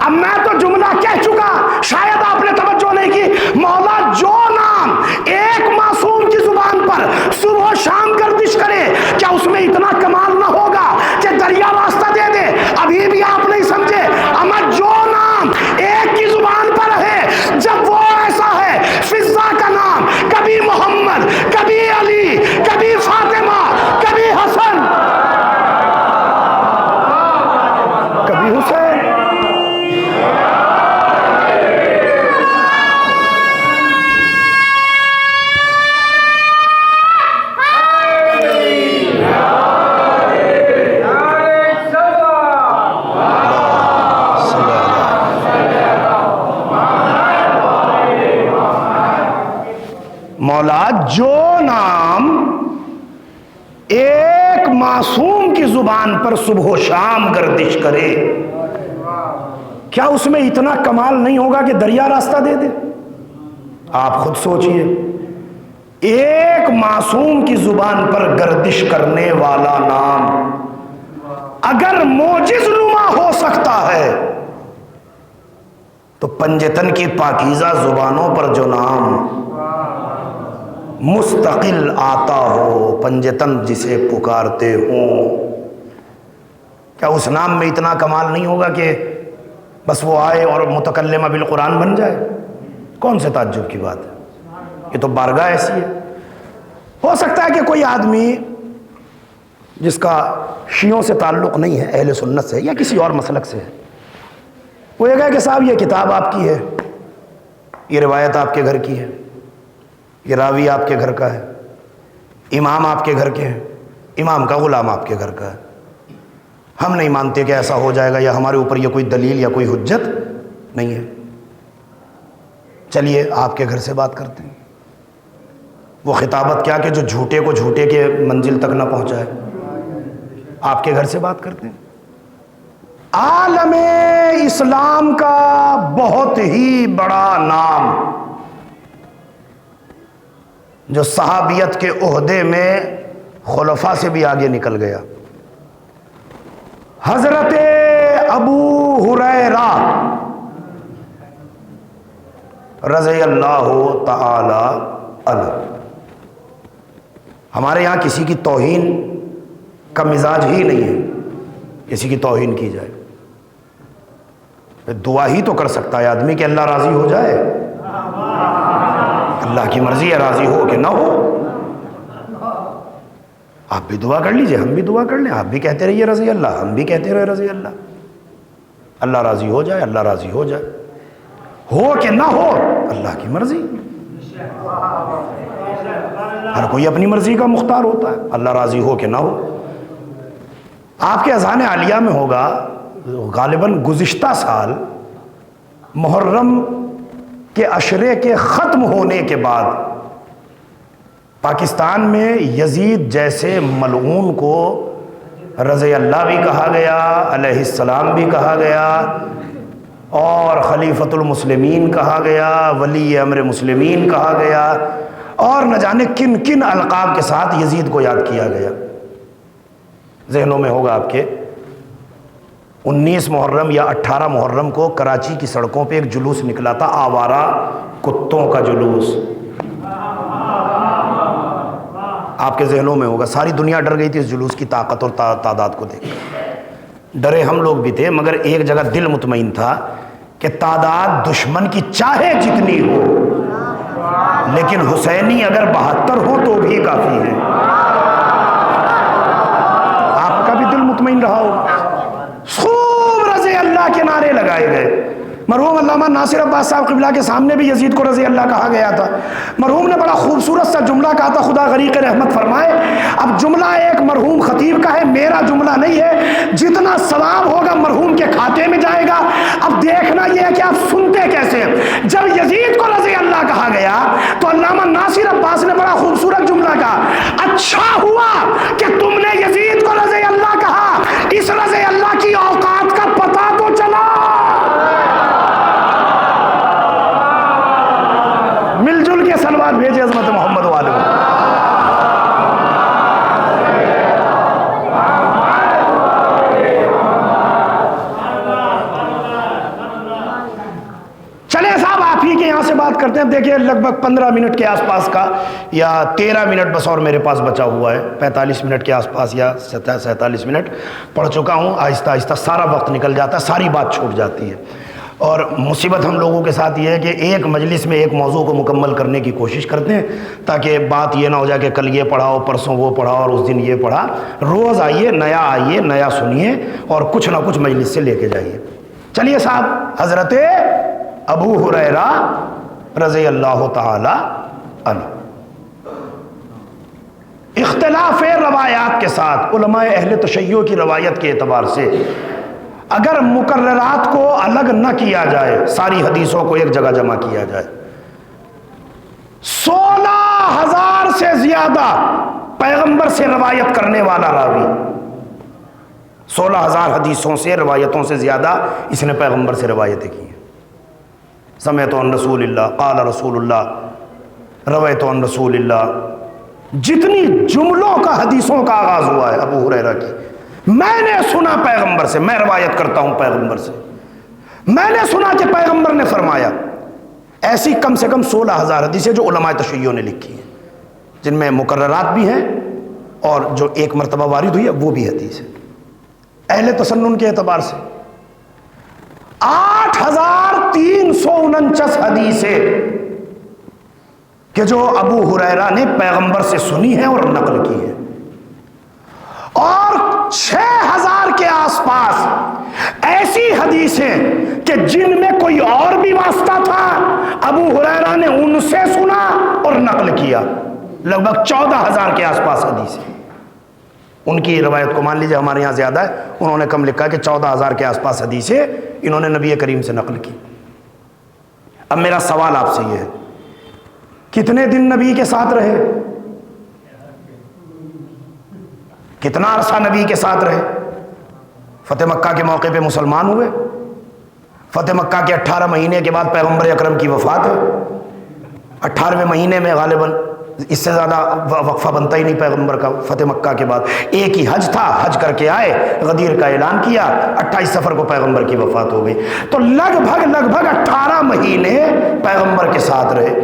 اب میں تو جملہ کہہ چکا، شاید آپ نے توجہ نہیں کی، مولا جو نام ایک معصوم کی زبان پر صبح و شام گردش کرے، کیا اس میں اتنا کمال نہ ہوگا کہ دریا واسطہ دے دے؟ ابھی بھی آپ نہیں سمجھے؟ اما جو نام ایک کی زبان پر ہے، جب وہ ایسا ہے، فضا کا نام کبھی محمد، کبھی علی، کبھی فاطمہ، کبھی حسن، کبھی حسین، مولا جو نام ایک معصوم کی زبان پر صبح و شام گردش کرے، کیا اس میں اتنا کمال نہیں ہوگا کہ دریا راستہ دے دے؟ آپ خود سوچئے، ایک معصوم کی زبان پر گردش کرنے والا نام اگر معجز نما ہو سکتا ہے تو پنجتن کی پاکیزہ زبانوں پر جو نام مستقل آتا ہو، پنجتن جسے پکارتے ہوں، کیا اس نام میں اتنا کمال نہیں ہوگا کہ بس وہ آئے اور متکلمہ بالقرآن بن جائے؟ کون سے تعجب کی بات ہے، یہ تو بارگاہ ایسی ہے۔ ہو سکتا ہے کہ کوئی آدمی جس کا شیعوں سے تعلق نہیں ہے، اہل سنت سے یا کسی اور مسلک سے ہے، وہ یہ کہے کہ صاحب یہ کتاب آپ کی ہے، یہ روایت آپ کے گھر کی ہے، یہ راوی آپ کے گھر کا ہے، امام آپ کے گھر کے ہیں، امام کا غلام آپ کے گھر کا ہے، ہم نہیں مانتے کہ ایسا ہو جائے گا، یا ہمارے اوپر یہ کوئی دلیل یا کوئی حجت نہیں ہے، چلیے آپ کے گھر سے بات کرتے ہیں۔ وہ خطابت کیا کہ جو جھوٹے کو جھوٹے کے منزل تک نہ پہنچائے، آپ کے گھر سے بات کرتے ہیں۔ عالم اسلام کا بہت ہی بڑا نام جو صحابیت کے عہدے میں خلفاء سے بھی آگے نکل گیا، حضرت ابو ہریرہ رضی اللہ تعالی عنہ۔ ہمارے یہاں کسی کی توہین کا مزاج ہی نہیں ہے، کسی کی توہین کی جائے، دعا ہی تو کر سکتا ہے آدمی کہ اللہ راضی ہو جائے، اللہ کی مرضی ہے راضی ہو کہ نہ ہو۔ آپ بھی دعا کر لیجئے، ہم بھی دعا کر لیں، آپ بھی کہتے رہیے رضی اللہ، ہم بھی کہتے رہے رضی اللہ، اللہ راضی ہو جائے، اللہ راضی ہو جائے، ہو کہ نہ ہو اللہ کی مرضی، ہر کوئی اپنی مرضی کا مختار ہوتا ہے، اللہ راضی ہو کہ نہ ہو۔ آپ کے اذان عالیہ میں ہوگا غالباً گزشتہ سال محرم کے عشرے کے ختم ہونے کے بعد پاکستان میں یزید جیسے ملعون کو رضی اللہ بھی کہا گیا، علیہ السلام بھی کہا گیا، اور خلیفۃ المسلمین کہا گیا، ولی امر مسلمین کہا گیا، اور نہ جانے کن کن القاب کے ساتھ یزید کو یاد کیا گیا۔ ذہنوں میں ہوگا آپ کے 19 محرم یا 18 محرم کو کراچی کی سڑکوں پہ ایک جلوس نکلا تھا، آوارہ کتوں کا جلوس، آپ کے ذہنوں میں ہوگا، ساری دنیا ڈر گئی تھی اس جلوس کی طاقت اور تعداد کو دیکھ کر، ڈرے ہم لوگ بھی تھے، مگر ایک جگہ دل مطمئن تھا کہ تعداد دشمن کی چاہے جتنی ہو، لیکن حسینی اگر 72 ہو تو بھی کافی ہے. آپ کا بھی دل مطمئن رہا ہو. خوب رضی اللہ کے نعرے لگائے گئے. مرحوم علامہ ناصر عباس صاحب قبلہ کے سامنے بھی یزید کو رضی اللہ کہا گیا تھا. مرحوم نے بڑا خوبصورت سا جملہ کہا تھا, خدا غریق رحمت فرمائے. اب جملہ ایک مرحوم خطیب کا ہے, میرا جملہ نہیں ہے. جتنا ثواب ہوگا مرحوم کے کھاتے میں جائے گا. اب دیکھنا یہ ہے کہ آپ سنتے کیسے ہیں. جب یزید کو رضی اللہ کہا گیا تو علامہ ناصر عباس نے بڑا خوبصورت جملہ کہا, اچھا ہوا کہ تم نے یزید کو رضی اللہ کہا, اس رضی اللہ کی اوقات کا پتہ تو چلا. مل جل کے سلوات بھیجے عظمت محمد والے. چلے صاحب آپ ہی کے یہاں سے بات کرتے ہیں. دیکھیے لگ بھگ 15 منٹ کے آس پاس کا یا 13 منٹ بس اور میرے پاس بچا ہوا ہے. 45 منٹ کے آس پاس یا 47 منٹ پڑھ چکا ہوں. آہستہ آہستہ سارا وقت نکل جاتا ہے, ساری بات چھوٹ جاتی ہے. اور مصیبت ہم لوگوں کے ساتھ یہ ہے کہ ایک مجلس میں ایک موضوع کو مکمل کرنے کی کوشش کرتے ہیں تاکہ بات یہ نہ ہو جائے کہ کل یہ پڑھاؤ, پرسوں وہ پڑھا اور اس دن یہ پڑھا. روز آئیے, نیا سنیے اور کچھ نہ کچھ مجلس سے لے کے جائیے. چلیے صاحب, حضرت ابو ہریرہ رضی اللہ تعالی عنہ, اختلاف روایات کے ساتھ علماء اہل تشیع کی روایت کے اعتبار سے اگر مقررات کو الگ نہ کیا جائے, ساری حدیثوں کو ایک جگہ جمع کیا جائے, 16,000 سے زیادہ پیغمبر سے روایت کرنے والا راوی, 16,000 حدیثوں سے, روایتوں سے زیادہ اس نے پیغمبر سے روایتیں کی ہیں. سمعت عن رسول اللہ, قال رسول اللہ, رویت عن رسول اللہ. جتنی جملوں کا حدیثوں کا آغاز ہوا ہے ابو ہریرہ کی, میں نے سنا پیغمبر سے, میں روایت کرتا ہوں پیغمبر سے, میں نے سنا کہ پیغمبر نے فرمایا. ایسی کم سے کم 16,000 حدیثیں جو علماء تشیع نے لکھی ہیں, جن میں مقررات بھی ہیں اور جو ایک مرتبہ وارد ہوئی ہے وہ بھی حدیث ہے. اہل تسنن کے اعتبار سے 8,349 حدیثیں کہ جو ابو ہریرہ نے پیغمبر سے سنی ہے اور نقل کی ہے, اور 6,000 کے آس پاس ایسی حدیثیں کہ جن میں کوئی اور بھی واسطہ تھا, ابو ہریرہ نے ان سے سنا اور نقل کیا. لگ بھگ 14,000 کے آس پاس حدیثیں. ان کی روایت کو مان لیجیے, ہمارے یہاں زیادہ ہے, انہوں نے کم لکھا کہ 14,000 کے آس پاس حدیثیں انہوں نے نبی کریم سے نقل کی. اب میرا سوال آپ سے یہ ہے, کتنے دن نبی کے ساتھ رہے, کتنا عرصہ نبی کے ساتھ رہے؟ فتح مکہ کے موقع پہ مسلمان ہوئے, فتح مکہ کے 18 مہینے کے بعد پیغمبر اکرم کی وفات ہے. 18ویں مہینے میں غالباً, اس سے زیادہ وقفہ بنتا ہی نہیں پیغمبر کا فتح مکہ کے بعد. ایک ہی حج تھا, حج کر کے آئے, غدیر کا اعلان کیا, 28 صفر کو پیغمبر کی وفات ہو گئی. تو لگ بھگ 18 مہینے پیغمبر کے ساتھ رہے.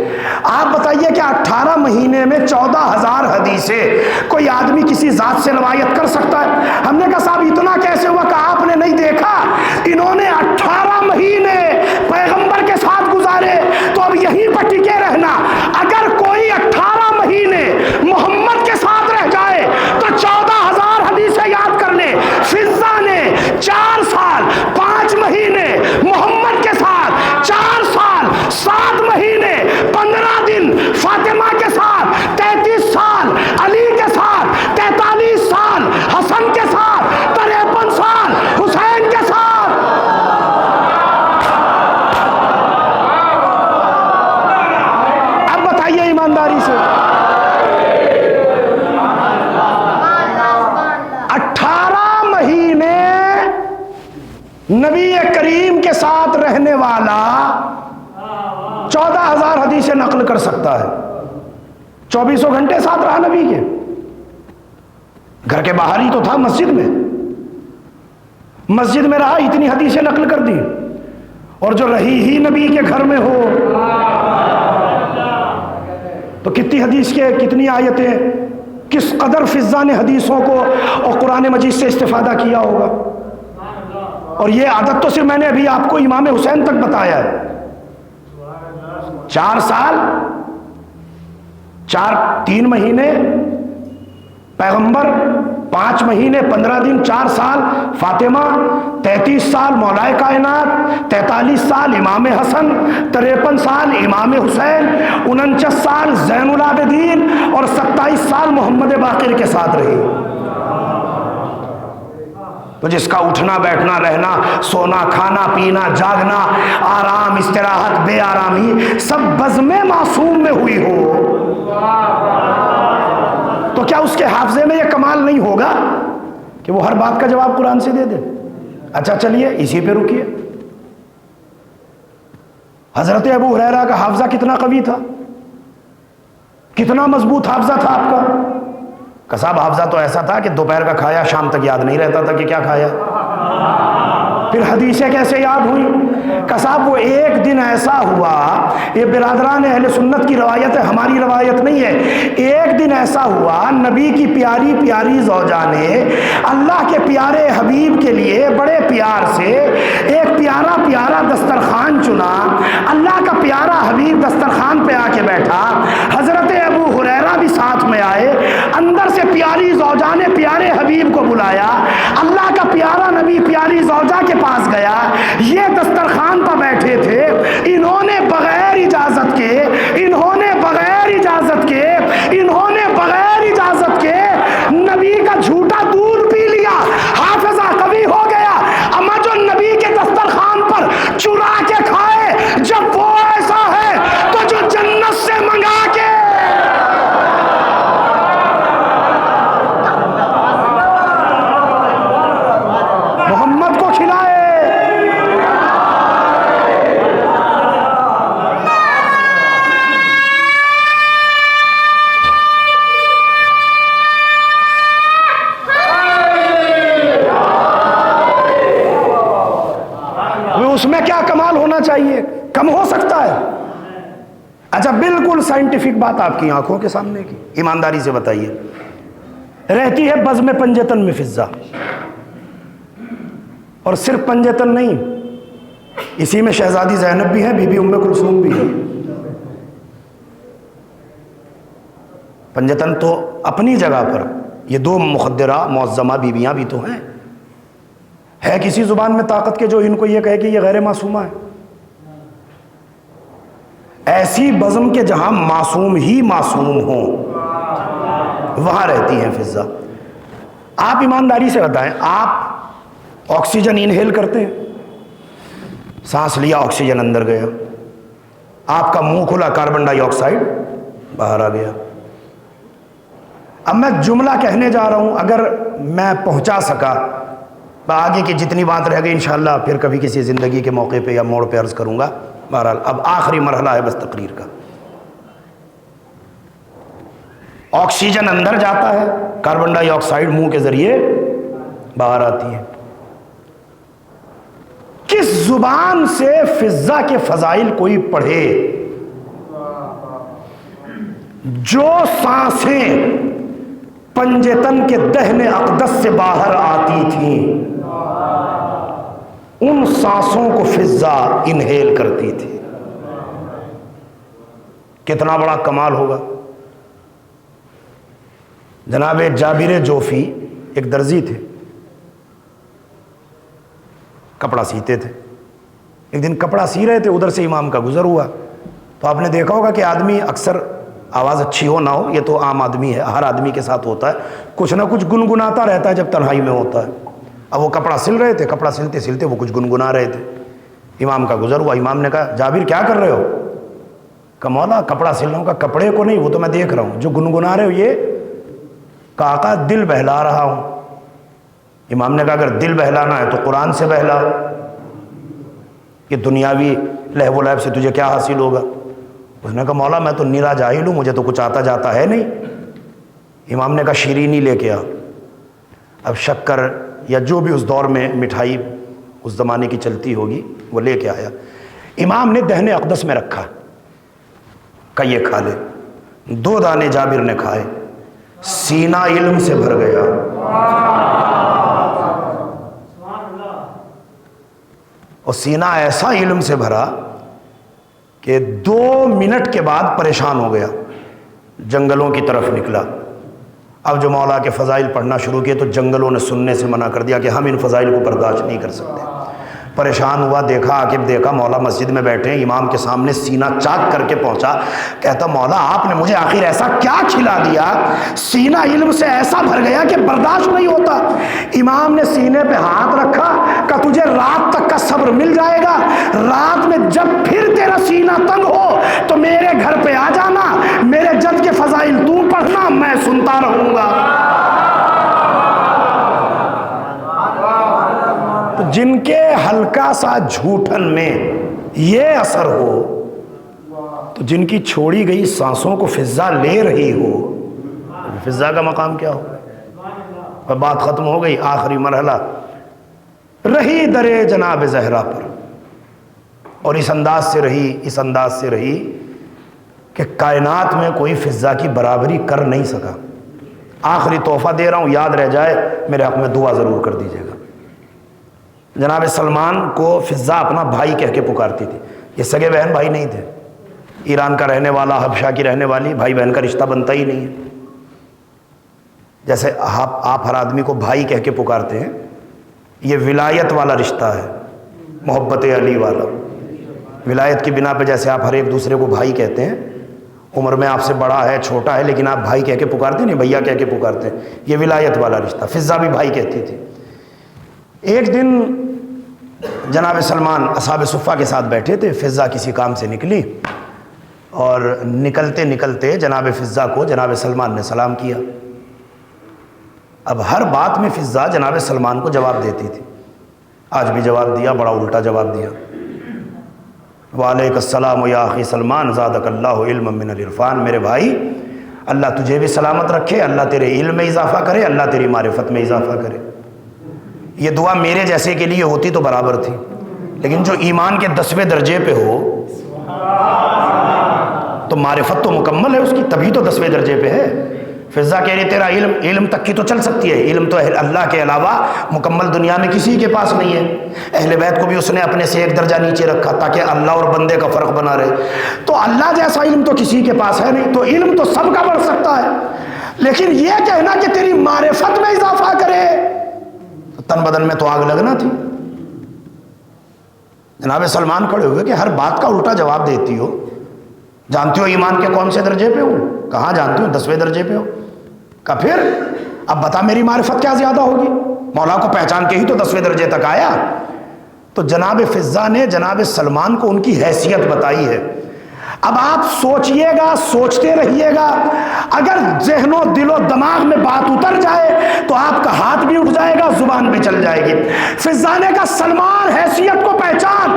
آپ بتائیے کہ 18 مہینے میں 14,000 حدیثیں کوئی آدمی کسی ذات سے روایت کر سکتا ہے؟ ہم نے کہا صاحب اتنا کیسے ہوا کہ آپ نے نہیں دیکھا, انہوں نے 18 مہینے پیغمبر کے ساتھ گزارے. تو اب یہیں پر ٹکے رہنا. اگر کوئی 18 مہینے محمد کے ساتھ رہ جائے تو 14,000 حدیثیں یاد کر لیں. فضہ نے 4 سال 5 مہینے محمد کے ساتھ, 4 سال 7 مہینے 15 دن فاطمہ کے ساتھ, 33 سال علی کے ساتھ, 43 سال حسن کے ساتھ, 53 سال حسین کے ساتھ. اب بتائیے ایمانداری سے, 18 مہینے نبی کریم کے ساتھ رہنے والا 14,000 حدیثیں نقل کر سکتا ہے. 24 گھنٹے ساتھ رہا نبی کے, گھر کے باہر ہی تو تھا, مسجد میں رہا, اتنی حدیثیں نقل کر دی. اور جو رہی ہی نبی کے گھر میں ہو تو کتنی حدیث کے, کتنی آیتیں, کس قدر فضہ نے حدیثوں کو اور قرآن مجید سے استفادہ کیا ہوگا. اور یہ عادت تو صرف میں نے ابھی آپ کو امام حسین تک بتایا ہے. 4 سال 3 مہینے پیغمبر، 5 مہینے 15 دن، 4 سال فاطمہ، 33 سال مولا کائنات، 43 سال امام حسن، 53 سال امام حسین، 49 سال زین العابدین اور 27 سال محمد باقر کے ساتھ رہی۔ تو جس کا اٹھنا بیٹھنا رہنا، سونا کھانا پینا جاگنا، آرام استراحت بے آرامی سب بزم معصوم میں ہوئی ہو، تو کیا اس کے حافظے میں یہ کمال نہیں ہوگا کہ وہ ہر بات کا جواب قرآن سے دے دے؟ اچھا چلیے اسی پہ رکیے۔ حضرت ابو ہریرہ کا حافظہ کتنا قوی تھا، کتنا مضبوط حافظہ تھا آپ کا؟ صاحب حافظہ تو ایسا تھا کہ دوپہر کا کھایا شام تک یاد نہیں رہتا تھا کہ کیا کھایا۔ پھر حدیثیں کیسے یاد ہوئیں؟ صاحب وہ ایک دن ایسا ہوا، یہ برادران اہل سنت کی روایت ہے، ہماری روایت نہیں ہے، ایک دن ایسا ہوا نبی کی پیاری پیاری زوجہ نے اللہ کے پیارے حبیب کے لیے بڑے پیار سے ایک پیارا پیارا دسترخوان چنا، اللہ کا پیارا حبیب دسترخوان پہ آ کے بیٹھا، حضرت ابو ہریرہ بھی ساتھ میں آئے، اندر سے پیاری زوجہ نے پیارے حبیب کو بلایا، اللہ کا پیارا نبی پیاری زوجہ کے پاس گیا، یہ دسترخوان پر بیٹھے تھے، انہوں نے بغیر اجازت کے نبی کا جھوٹا دودھ پی لیا، حافظہ قوی ہو گیا، اما جو نبی کے دسترخوان پر چرا کے کھائے، جب وہ ایسا ہے تو جو جنت سے منگا کے محمد کو کھلائے۔ اس میں کیا کمال ہونا چاہیے؟ کم ہو سکتا ہے؟ اچھا بالکل سائنٹیفک بات آپ کی آنکھوں کے سامنے کی، ایمانداری سے بتائیے، رہتی ہے بزم پنجتن میں فضا، اور صرف پنجتن نہیں، اسی میں شہزادی زینب بھی ہے، بی بی ام کلثوم بھی ہے۔ پنجتن تو اپنی جگہ پر، یہ 2 مخدرہ معظمہ بیویاں بھی تو ہیں، ہے کسی زبان میں طاقت کے جو ان کو یہ کہے کہ یہ غیر معصومہ ہے؟ ایسی بزم کے جہاں معصوم ہی معصوم ہوں وہاں رہتی ہیں فضا۔ آپ ایمانداری سے بتائیں، آپ آکسیجن انہیل کرتے ہیں، سانس لیا آکسیجن اندر گیا، آپ کا منہ کھلا کاربن ڈائی آکسائڈ باہر آ گیا۔ اب میں جملہ کہنے جا رہا ہوں، اگر میں پہنچا سکا، آگے کی جتنی بات رہ گئی انشاءاللہ پھر کبھی کسی زندگی کے موقع پہ یا موڑ پہ عرض کروں گا۔ بہرحال اب آخری مرحلہ ہے بس تقریر کا۔ آکسیجن اندر جاتا ہے، کاربن ڈائی آکسائڈ منہ کے ذریعے باہر آتی ہے۔ کس زبان سے فضا کے فضائل کوئی پڑھے؟ جو سانسیں پنجتن کے دہن اقدس سے باہر آتی تھیں، ان سانسوں کو فضا انہیل کرتی تھی۔ کتنا بڑا کمال ہوگا۔ جناب جابر جوفی ایک درزی تھے، کپڑا سیتے تھے، ایک دن کپڑا سی رہے تھے، ادھر سے امام کا گزر ہوا، تو آپ نے دیکھا ہوگا کہ آدمی اکثر آواز اچھی ہو نہ ہو، یہ تو عام آدمی ہے، ہر آدمی کے ساتھ ہوتا ہے، کچھ نہ کچھ گنگناتا رہتا ہے جب تنہائی میں ہوتا ہے۔ اب وہ کپڑا سل رہے تھے، کپڑا سلتے سلتے وہ کچھ گنگنا رہے تھے، امام کا گزر ہوا، امام نے کہا جابر کیا کر رہے ہو؟ کہ مولا کپڑا سل رہا ہوں۔ کہ کپڑے کو نہیں، وہ تو میں دیکھ رہا ہوں، جو گنگنا رہے ہو یہ؟ کہ آقا دل بہلا رہا ہوں۔ امام نے کہا اگر دل بہلانا ہے تو قرآن سے بہلا، کہ دنیاوی لہو و لعب سے تجھے کیا حاصل ہوگا؟ اس نے کہا مولا میں تو نیرا جاہل ہوں، مجھے تو کچھ آتا جاتا ہے نہیں۔ امام نے کہا شیرینی لے کے آ۔ اب شکر یا جو بھی اس دور میں مٹھائی اس زمانے کی چلتی ہوگی وہ لے کے آیا، امام نے دہن اقدس میں رکھا، کہ یہ کھا لے۔ 2 دانے جابر نے کھائے، سینہ علم سے بھر گیا۔ اور سینہ ایسا علم سے بھرا کہ 2 منٹ کے بعد پریشان ہو گیا، جنگلوں کی طرف نکلا۔ اب جو مولا کے فضائل پڑھنا شروع کیے تو جنگلوں نے سننے سے منع کر دیا کہ ہم ان فضائل کو برداشت نہیں کر سکتے۔ پریشان ہوا، دیکھا عاقب، دیکھا مولا مسجد میں بیٹھے ہیں، امام کے سامنے سینہ چاک کر کے پہنچا، کہتا مولا آپ نے مجھے آخر ایسا کیا کھلا دیا، سینہ علم سے ایسا بھر گیا کہ برداشت نہیں ہوتا۔ امام نے سینے پہ ہاتھ رکھا کہ تجھے رات تک کا صبر مل جائے گا، رات میں جب پھر تیرا سینہ تنگ ہو تو میرے گھر پہ آ جانا، میرے جد کے فضائل تو پڑھنا، میں سنتا رہوں گا۔ جن کے ہلکا سا جھوٹن میں یہ اثر ہو تو جن کی چھوڑی گئی سانسوں کو فضا لے رہی ہو، فضا کا مقام کیا ہو؟ بات ختم ہو گئی۔ آخری مرحلہ رہی درے جناب زہرا پر، اور اس انداز سے رہی کہ کائنات میں کوئی فضا کی برابری کر نہیں سکا۔ آخری تحفہ دے رہا ہوں، یاد رہ جائے میرے حق میں دعا ضرور کر دیجیے گا۔ جناب سلمان کو فضا اپنا بھائی کہہ کے پکارتی تھی، یہ سگے بہن بھائی نہیں تھے، ایران کا رہنے والا، حبشہ کی رہنے والی، بھائی بہن کا رشتہ بنتا ہی نہیں ہے۔ جیسے آپ ہر آدمی کو بھائی کہہ کے پکارتے ہیں، یہ ولایت والا رشتہ ہے، محبت علی والا۔ ولایت کی بنا پہ جیسے آپ ہر ایک دوسرے کو بھائی کہتے ہیں، عمر میں آپ سے بڑا ہے چھوٹا ہے لیکن آپ بھائی کہہ کے پکارتے ہیں، نہیں بھیا کہہ کے پکارتے ہیں، یہ ولایت والا رشتہ۔ فضا بھی بھائی کہتی تھی۔ ایک دن جناب سلمان اصحاب صفہ کے ساتھ بیٹھے تھے، فضا کسی کام سے نکلی اور نکلتے نکلتے جناب فضا کو جناب سلمان نے سلام کیا۔ اب ہر بات میں فضا جناب سلمان کو جواب دیتی تھی، آج بھی جواب دیا، بڑا الٹا جواب دیا۔ وعلیک السلام یا اخی سلمان زادک اللہ علما من العرفان، میرے بھائی اللہ تجھے بھی سلامت رکھے، اللہ تیرے علم میں اضافہ کرے، اللہ تیری معرفت میں اضافہ کرے۔ یہ دعا میرے جیسے کے لیے ہوتی تو برابر تھی، لیکن جو ایمان کے 10ویں درجے پہ ہو تو معرفت تو مکمل ہے اس کی، تبھی تو 10ویں درجے پہ ہے۔ فضا کہہ رہی تیرا علم تک کی تو چل سکتی ہے، علم تو اللہ کے علاوہ مکمل دنیا میں کسی کے پاس نہیں ہے۔ اہل بیت کو بھی اس نے اپنے سے ایک درجہ نیچے رکھا تاکہ اللہ اور بندے کا فرق بنا رہے۔ تو اللہ جیسا علم تو کسی کے پاس ہے نہیں، تو علم تو سب کا بڑھ سکتا ہے، لیکن یہ کہنا کہ تیری معرفت میں اضافہ کرے، تن بدن میں تو آگ لگنا تھی۔ جناب سلمان کھڑے ہوئے کہ ہر بات کا الٹا جواب دیتی ہو، جانتی ہو ایمان کے کون سے درجے پہ ہو؟ کہاں جانتی ہو؟ 10ویں درجے پہ ہو۔ کہا پھر اب بتا میری معرفت کیا زیادہ ہوگی، مولا کو پہچان کے ہی تو 10ویں درجے تک آیا۔ تو جناب فضا نے جناب سلمان کو ان کی حیثیت بتائی ہے۔ اب آپ سوچئے گا، سوچتے رہیے گا، اگر ذہن و دل و دماغ میں بات اتر جائے تو آپ کا ہاتھ بھی اٹھ جائے گا، زبان بھی چل جائے گی۔ فضا نے کہا سلمان حیثیت کو پہچان۔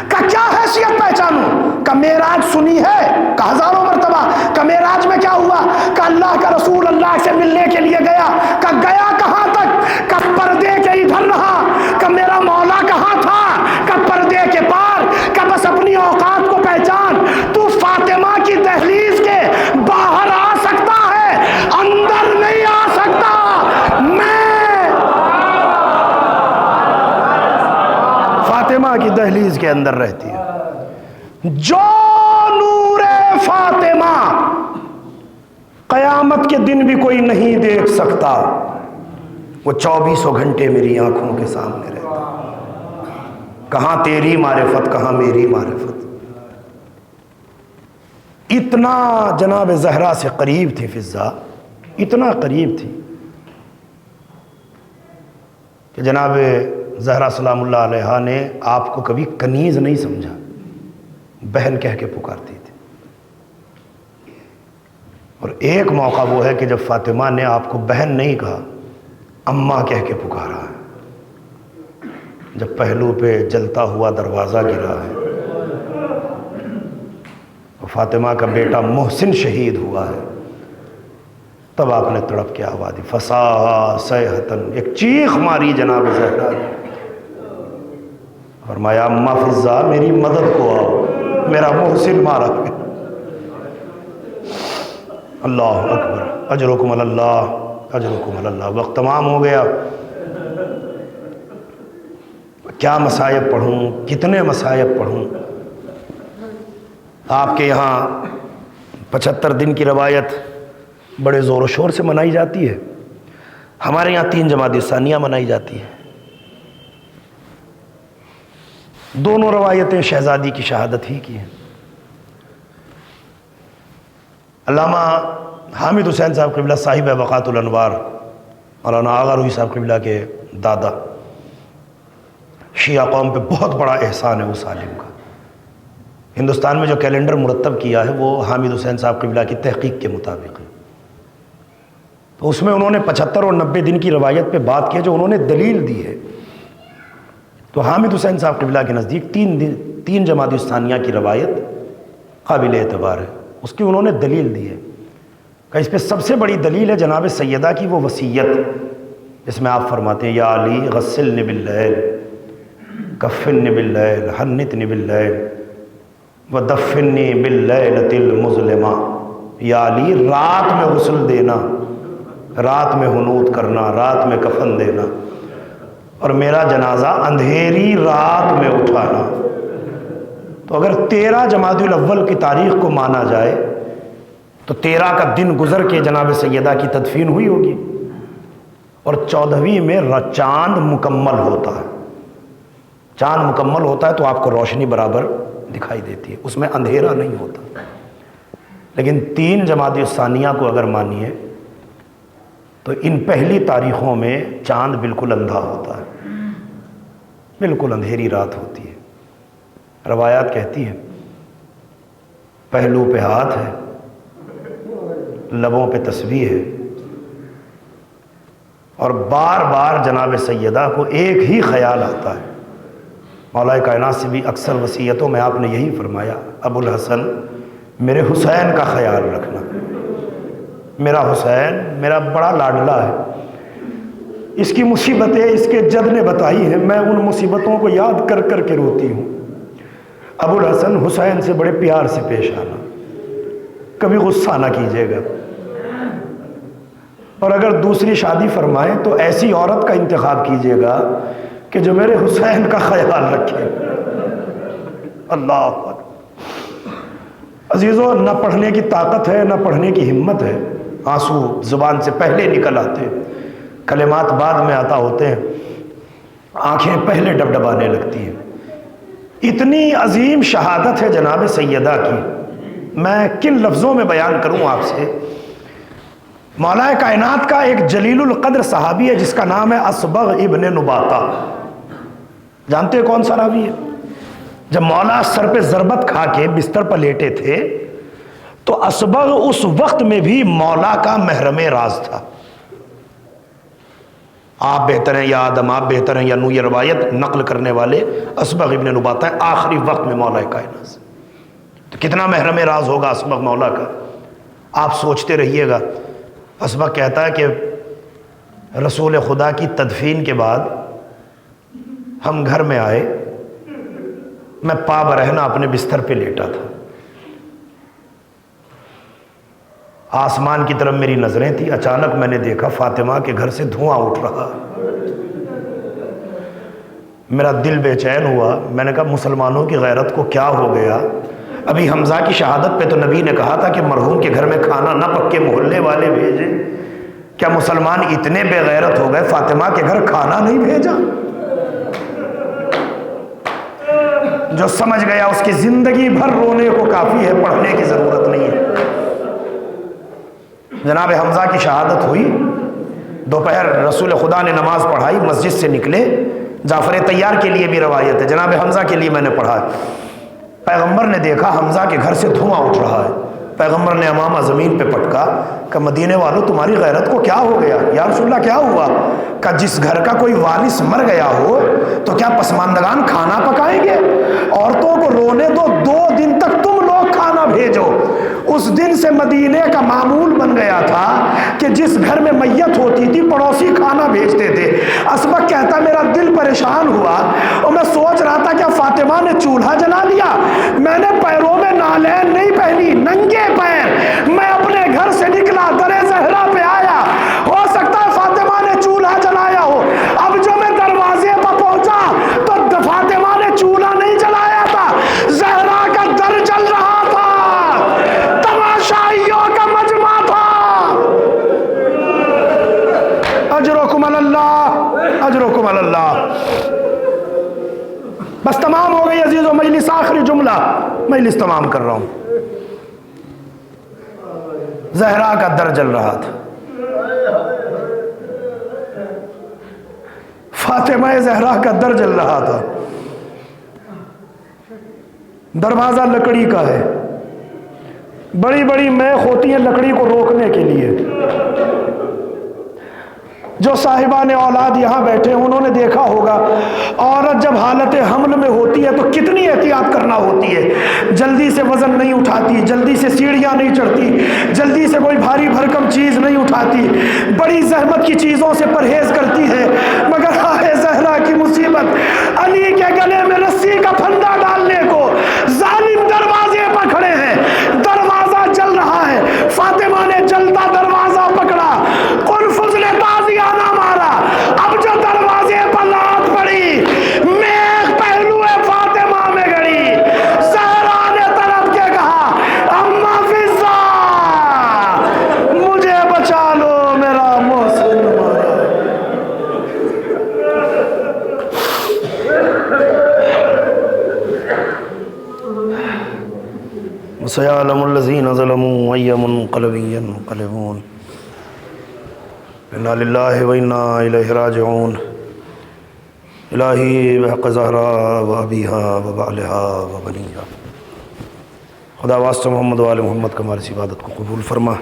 کہا کیا حیثیت پہچانوں؟ کہا معراج سنی ہے؟ کہا ہزاروں مرتبہ۔ کہا معراج میں کیا ہوا؟ کہا اللہ کا رسول اللہ سے ملنے کے لیے گیا۔ کہا گیا کہاں تک؟ کہا پردے کے ادھر رہا۔ کہا میرا مولا کہاں تھا؟ کہا پردے کے پار۔ کہا بس اپنی اوقات کو پہچان، تو فاطمہ کی دہلیز کے باہر آ سکتا ہے، اندر نہیں آ سکتا۔ میں فاطمہ کی دہلیز کے اندر رہتی ہے۔ جو نور فاطمہ قیامت کے دن بھی کوئی نہیں دیکھ سکتا، وہ 24 گھنٹے میری آنکھوں کے سامنے رہتا۔ کہاں تیری معرفت، کہاں میری معرفت۔ اتنا جناب زہرا سے قریب تھی فضا، اتنا قریب تھی کہ جناب زہرا سلام اللہ علیہا نے آپ کو کبھی کنیز نہیں سمجھا، بہن کہہ کے پکارتی تھی۔ اور ایک موقع وہ ہے کہ جب فاطمہ نے آپ کو بہن نہیں کہا، اماں کہہ کے پکارا ہے، جب پہلو پہ جلتا ہوا دروازہ گرا ہے، فاطمہ کا بیٹا محسن شہید ہوا ہے، تب آپ نے تڑپ کے آواز دی فصاح صیحتن، ایک چیخ ماری جناب زہرا نے، فرمایا اماں فضا میری مدد کو آؤ، میرا محسن مارا ہے۔ اللہ اکبر، اجرکم اللہ، اجرکم اللہ۔ وقت تمام ہو گیا، کیا مصائب پڑھوں، کتنے مصائب پڑھوں۔ آپ کے یہاں 75 دن کی روایت بڑے زور و شور سے منائی جاتی ہے. ہمارے یہاں 3 جمادی ثانیہ منائی جاتی ہے. دونوں روایتیں شہزادی کی شہادت ہی کی ہیں. علامہ حامد حسین صاحب قبلہ صاحب بقات الانوار، مولانا آغا روحی صاحب قبلہ کے دادا، شیعہ قوم پہ بہت بڑا احسان ہے اس عالم کا. ہندوستان میں جو کیلنڈر مرتب کیا ہے وہ حامد حسین صاحب قبلہ کی تحقیق کے مطابق ہے. تو اس میں انہوں نے 75 اور 90 دن کی روایت پہ بات کی جو انہوں نے دلیل دی ہے. تو حامد حسین صاحب قبلہ کے نزدیک 3 جمادی الثانیہ کی روایت قابل اعتبار ہے. اس کی انہوں نے دلیل دی ہے کہ اس پہ سب سے بڑی دلیل ہے جناب سیدہ کی وہ وصیت جس میں آپ فرماتے ہیں یا علی غسلنی باللیل کفنی باللیل حنتنی باللیل ودفنی باللیلۃ المظلمہ. یا علی رات میں غسل دینا، رات میں حنوط کرنا، رات میں کفن دینا، اور میرا جنازہ اندھیری رات میں اٹھانا. تو اگر 13 جمادی الاول کی تاریخ کو مانا جائے تو 13 کا دن گزر کے جناب سیدہ کی تدفین ہوئی ہوگی، اور 14ویں میں چاند مکمل ہوتا ہے. چاند مکمل ہوتا ہے تو آپ کو روشنی برابر دکھائی دیتی ہے، اس میں اندھیرا نہیں ہوتا. لیکن 3 جمادی الثانیہ کو اگر مانیے تو ان پہلی تاریخوں میں چاند بالکل اندھا ہوتا ہے، بالکل اندھیری رات ہوتی ہے. روایات کہتی ہیں پہلو پہ ہاتھ ہے، لبوں پہ تسبیح ہے، اور بار بار جناب سیدہ کو ایک ہی خیال آتا ہے. مولا کائنات سے بھی اکثر وصیتوں میں آپ نے یہی فرمایا ابو الحسن میرے حسین کا خیال رکھنا. میرا حسین میرا بڑا لاڈلا ہے، اس کی مصیبتیں اس کے جد نے بتائی ہیں، میں ان مصیبتوں کو یاد کر کر کے روتی ہوں. ابو الحسن حسین سے بڑے پیار سے پیش آنا، کبھی غصہ نہ کیجیے گا، اور اگر دوسری شادی فرمائیں تو ایسی عورت کا انتخاب کیجیے گا کہ جو میرے حسین کا خیال رکھے. اللہ اکبر. عزیزو، نہ پڑھنے کی طاقت ہے نہ پڑھنے کی ہمت ہے. آنسو زبان سے پہلے نکل آتے، کلمات بعد میں عطا ہوتے ہیں، آنکھیں پہلے ڈبڈبانے لگتی ہیں. اتنی عظیم شہادت ہے جناب سیدہ کی، میں کن لفظوں میں بیان کروں آپ سے. مولا کائنات کا ایک جلیل القدر صحابی ہے جس کا نام ہے اصبغ ابن نباطہ. جانتے کون سا راوی ہے؟ جب مولا سر پہ ضربت کھا کے بستر پر لیٹے تھے تو اصبغ اس وقت میں بھی مولا کا محرم راز تھا. آپ بہتر ہیں یا آدم، آپ بہتر ہیں یا نو، یہ روایت نقل کرنے والے اصبغ ابن نباطہ ہیں آخری وقت میں مولا کائنات سے. تو کتنا محرم راز ہوگا اصبغ مولا کا، آپ سوچتے رہیے گا. اصبغ کہتا ہے کہ رسول خدا کی تدفین کے بعد ہم گھر میں آئے، میں پا برہنہ اپنے بستر پہ لیٹا تھا، آسمان کی طرف میری نظریں تھی، اچانک میں نے دیکھا فاطمہ کے گھر سے دھواں اٹھ رہا. میرا دل بے چین ہوا، میں نے کہا مسلمانوں کی غیرت کو کیا ہو گیا. ابھی حمزہ کی شہادت پہ تو نبی نے کہا تھا کہ مرحوم کے گھر میں کھانا نہ پکے محلے والے بھیجیں. کیا مسلمان اتنے بے غیرت ہو گئے فاطمہ کے گھر کھانا نہیں بھیجا؟ جو سمجھ گیا اس کی زندگی بھر رونے کو کافی ہے، پڑھنے کی ضرورت نہیں ہے. جناب حمزہ کی شہادت ہوئی، دوپہر رسول خدا نے نماز پڑھائی، مسجد سے نکلے. جعفر طیار کے لیے بھی روایت ہے، جناب حمزہ کے لیے میں نے پڑھا. پیغمبر نے دیکھا حمزہ کے گھر سے دھواں اٹھ رہا ہے. پیغمبر نے امامہ زمین پہ پٹکا کہ مدینے والوں تمہاری غیرت کو کیا ہو گیا؟ یا رسول اللہ کیا ہوا؟ کہ جس گھر کا کوئی وارث مر گیا ہو تو کیا پسماندگان کھانا پکائیں گے؟ عورتوں کو رونے دو، 2 دن تک تم لوگ کھانا بھیجو. اس دن سے مدینے کا معمول بن گیا تھا کہ جس گھر میں میت ہوتی تھی پڑوسی کھانا بھیجتے تھے. اسبق کہتا میرا دل پریشان ہوا اور میں سوچ رہا تھا کہ فاطمہ نے چولہا جلا دیا. میں نے پیروں میں نالین نہیں پہنی، ننگے پیر میں اپنے گھر سے نکلا، درے زہرا پہ آیا. ہو سکتا ہے فاطمہ نے چولہا جلایا ہو. اب جو میں دروازے پر پہنچا تو فاطمہ نے چولہا نہیں جلایا تھا، زہرا کا در جل رہا تھا. تماشا تمام ہو گئی عزیز و مجلس، آخری جملہ مجلس تمام کر رہا ہوں. زہرا کا در جل رہا تھا، فاطمہ زہرا کا در جل رہا تھا. دروازہ لکڑی کا ہے، بڑی بڑی میخ ہوتی ہیں لکڑی کو روکنے کے لیے. جو صاحبان اولاد یہاں بیٹھے ہیں انہوں نے دیکھا ہوگا عورت جب حالت حمل میں ہوتی ہے تو کتنی احتیاط کرنا ہوتی ہے. جلدی سے وزن نہیں اٹھاتی، جلدی سے سیڑھیاں نہیں چڑھتی، جلدی سے کوئی بھاری بھرکم چیز نہیں اٹھاتی، بڑی زحمت کی چیزوں سے پرہیز کرتی ہے. مگر ہائے زہرا کی مصیبت، علی کے گلے میں رسی کا پھندا ڈالنے کو ظالم دروازے پر کھڑے ہیں. دروازہ جل رہا ہے، فاطمہ نے جلتا دروازہ پکڑا، قنفذ نے تازیانہ مارا. اب جو دروازے پر لات پڑی، میخ پہلو فاطمہ میں گڑی. زہرا نے تڑپ کے کہا اما فضا مجھے بچا لو، میرا محسن مارا. سيعلم الذين ظلموا أي منقلب ينقلبون. إنا لله وإنا إليه راجعون. الہی بحق زہرا و ابیہا و بعلہا و بنیہا. خدا واسطہ محمد و آل محمد کا ہماری عبادت کو قبول فرما.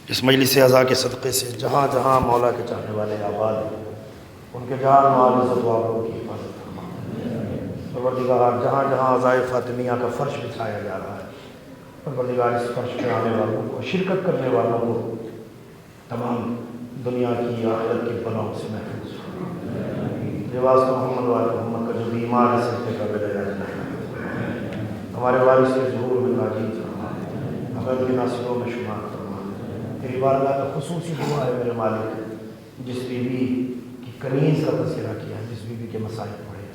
اس مجلس اعزا کے صدقے سے جہاں جہاں مولا کے چاہنے والے آباد ہیں ان کے جان مال عزت و آبرو کی حفاظت فرما. پروردگار جہاں جہاں عزائے فاطمیہ کا فرش بچھایا جا رہا ہے، پروردگار اس فرش پہ آنے والوں کو، شرکت کرنے والوں کو تمام دنیا کی آخرت کی بلاؤں سے محفوظ فرما. یہ واسطہ محمد و آل محمد کا جو بیمار ہے سجدے کا بے علاج ہے، ہمارے وارث کے ظہور میں تاجیل فرما، ہمیں ان کے ناصروں میں شمار فرما. تیری بارگاہ کا خصوصی دعا ہے میرے مالک، جس بیوی کی کنیز کا تذکرہ کیا ہے، جس بیوی کے مسائل پڑھے،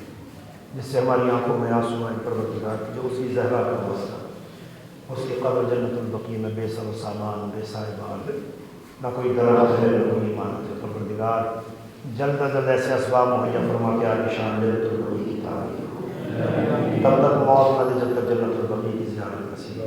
جس سے ہماری آنکھوں میں آنسو آئے، پروردگار جو اس کی زہرا کا واسطہ، اس کی قبر جنت البقیع میں بے سر و سامان، بے صاحبان، نہ کوئی درخت ہے نہ کوئی عمارت ہے. پروردگار جلد از جلد ایسے اسباب مہیا فرما کے آگے شان جنت البقیع کی تعمیر، تب تک موت نہ دے جب تک جنت البقیع کی زیارت نصیب.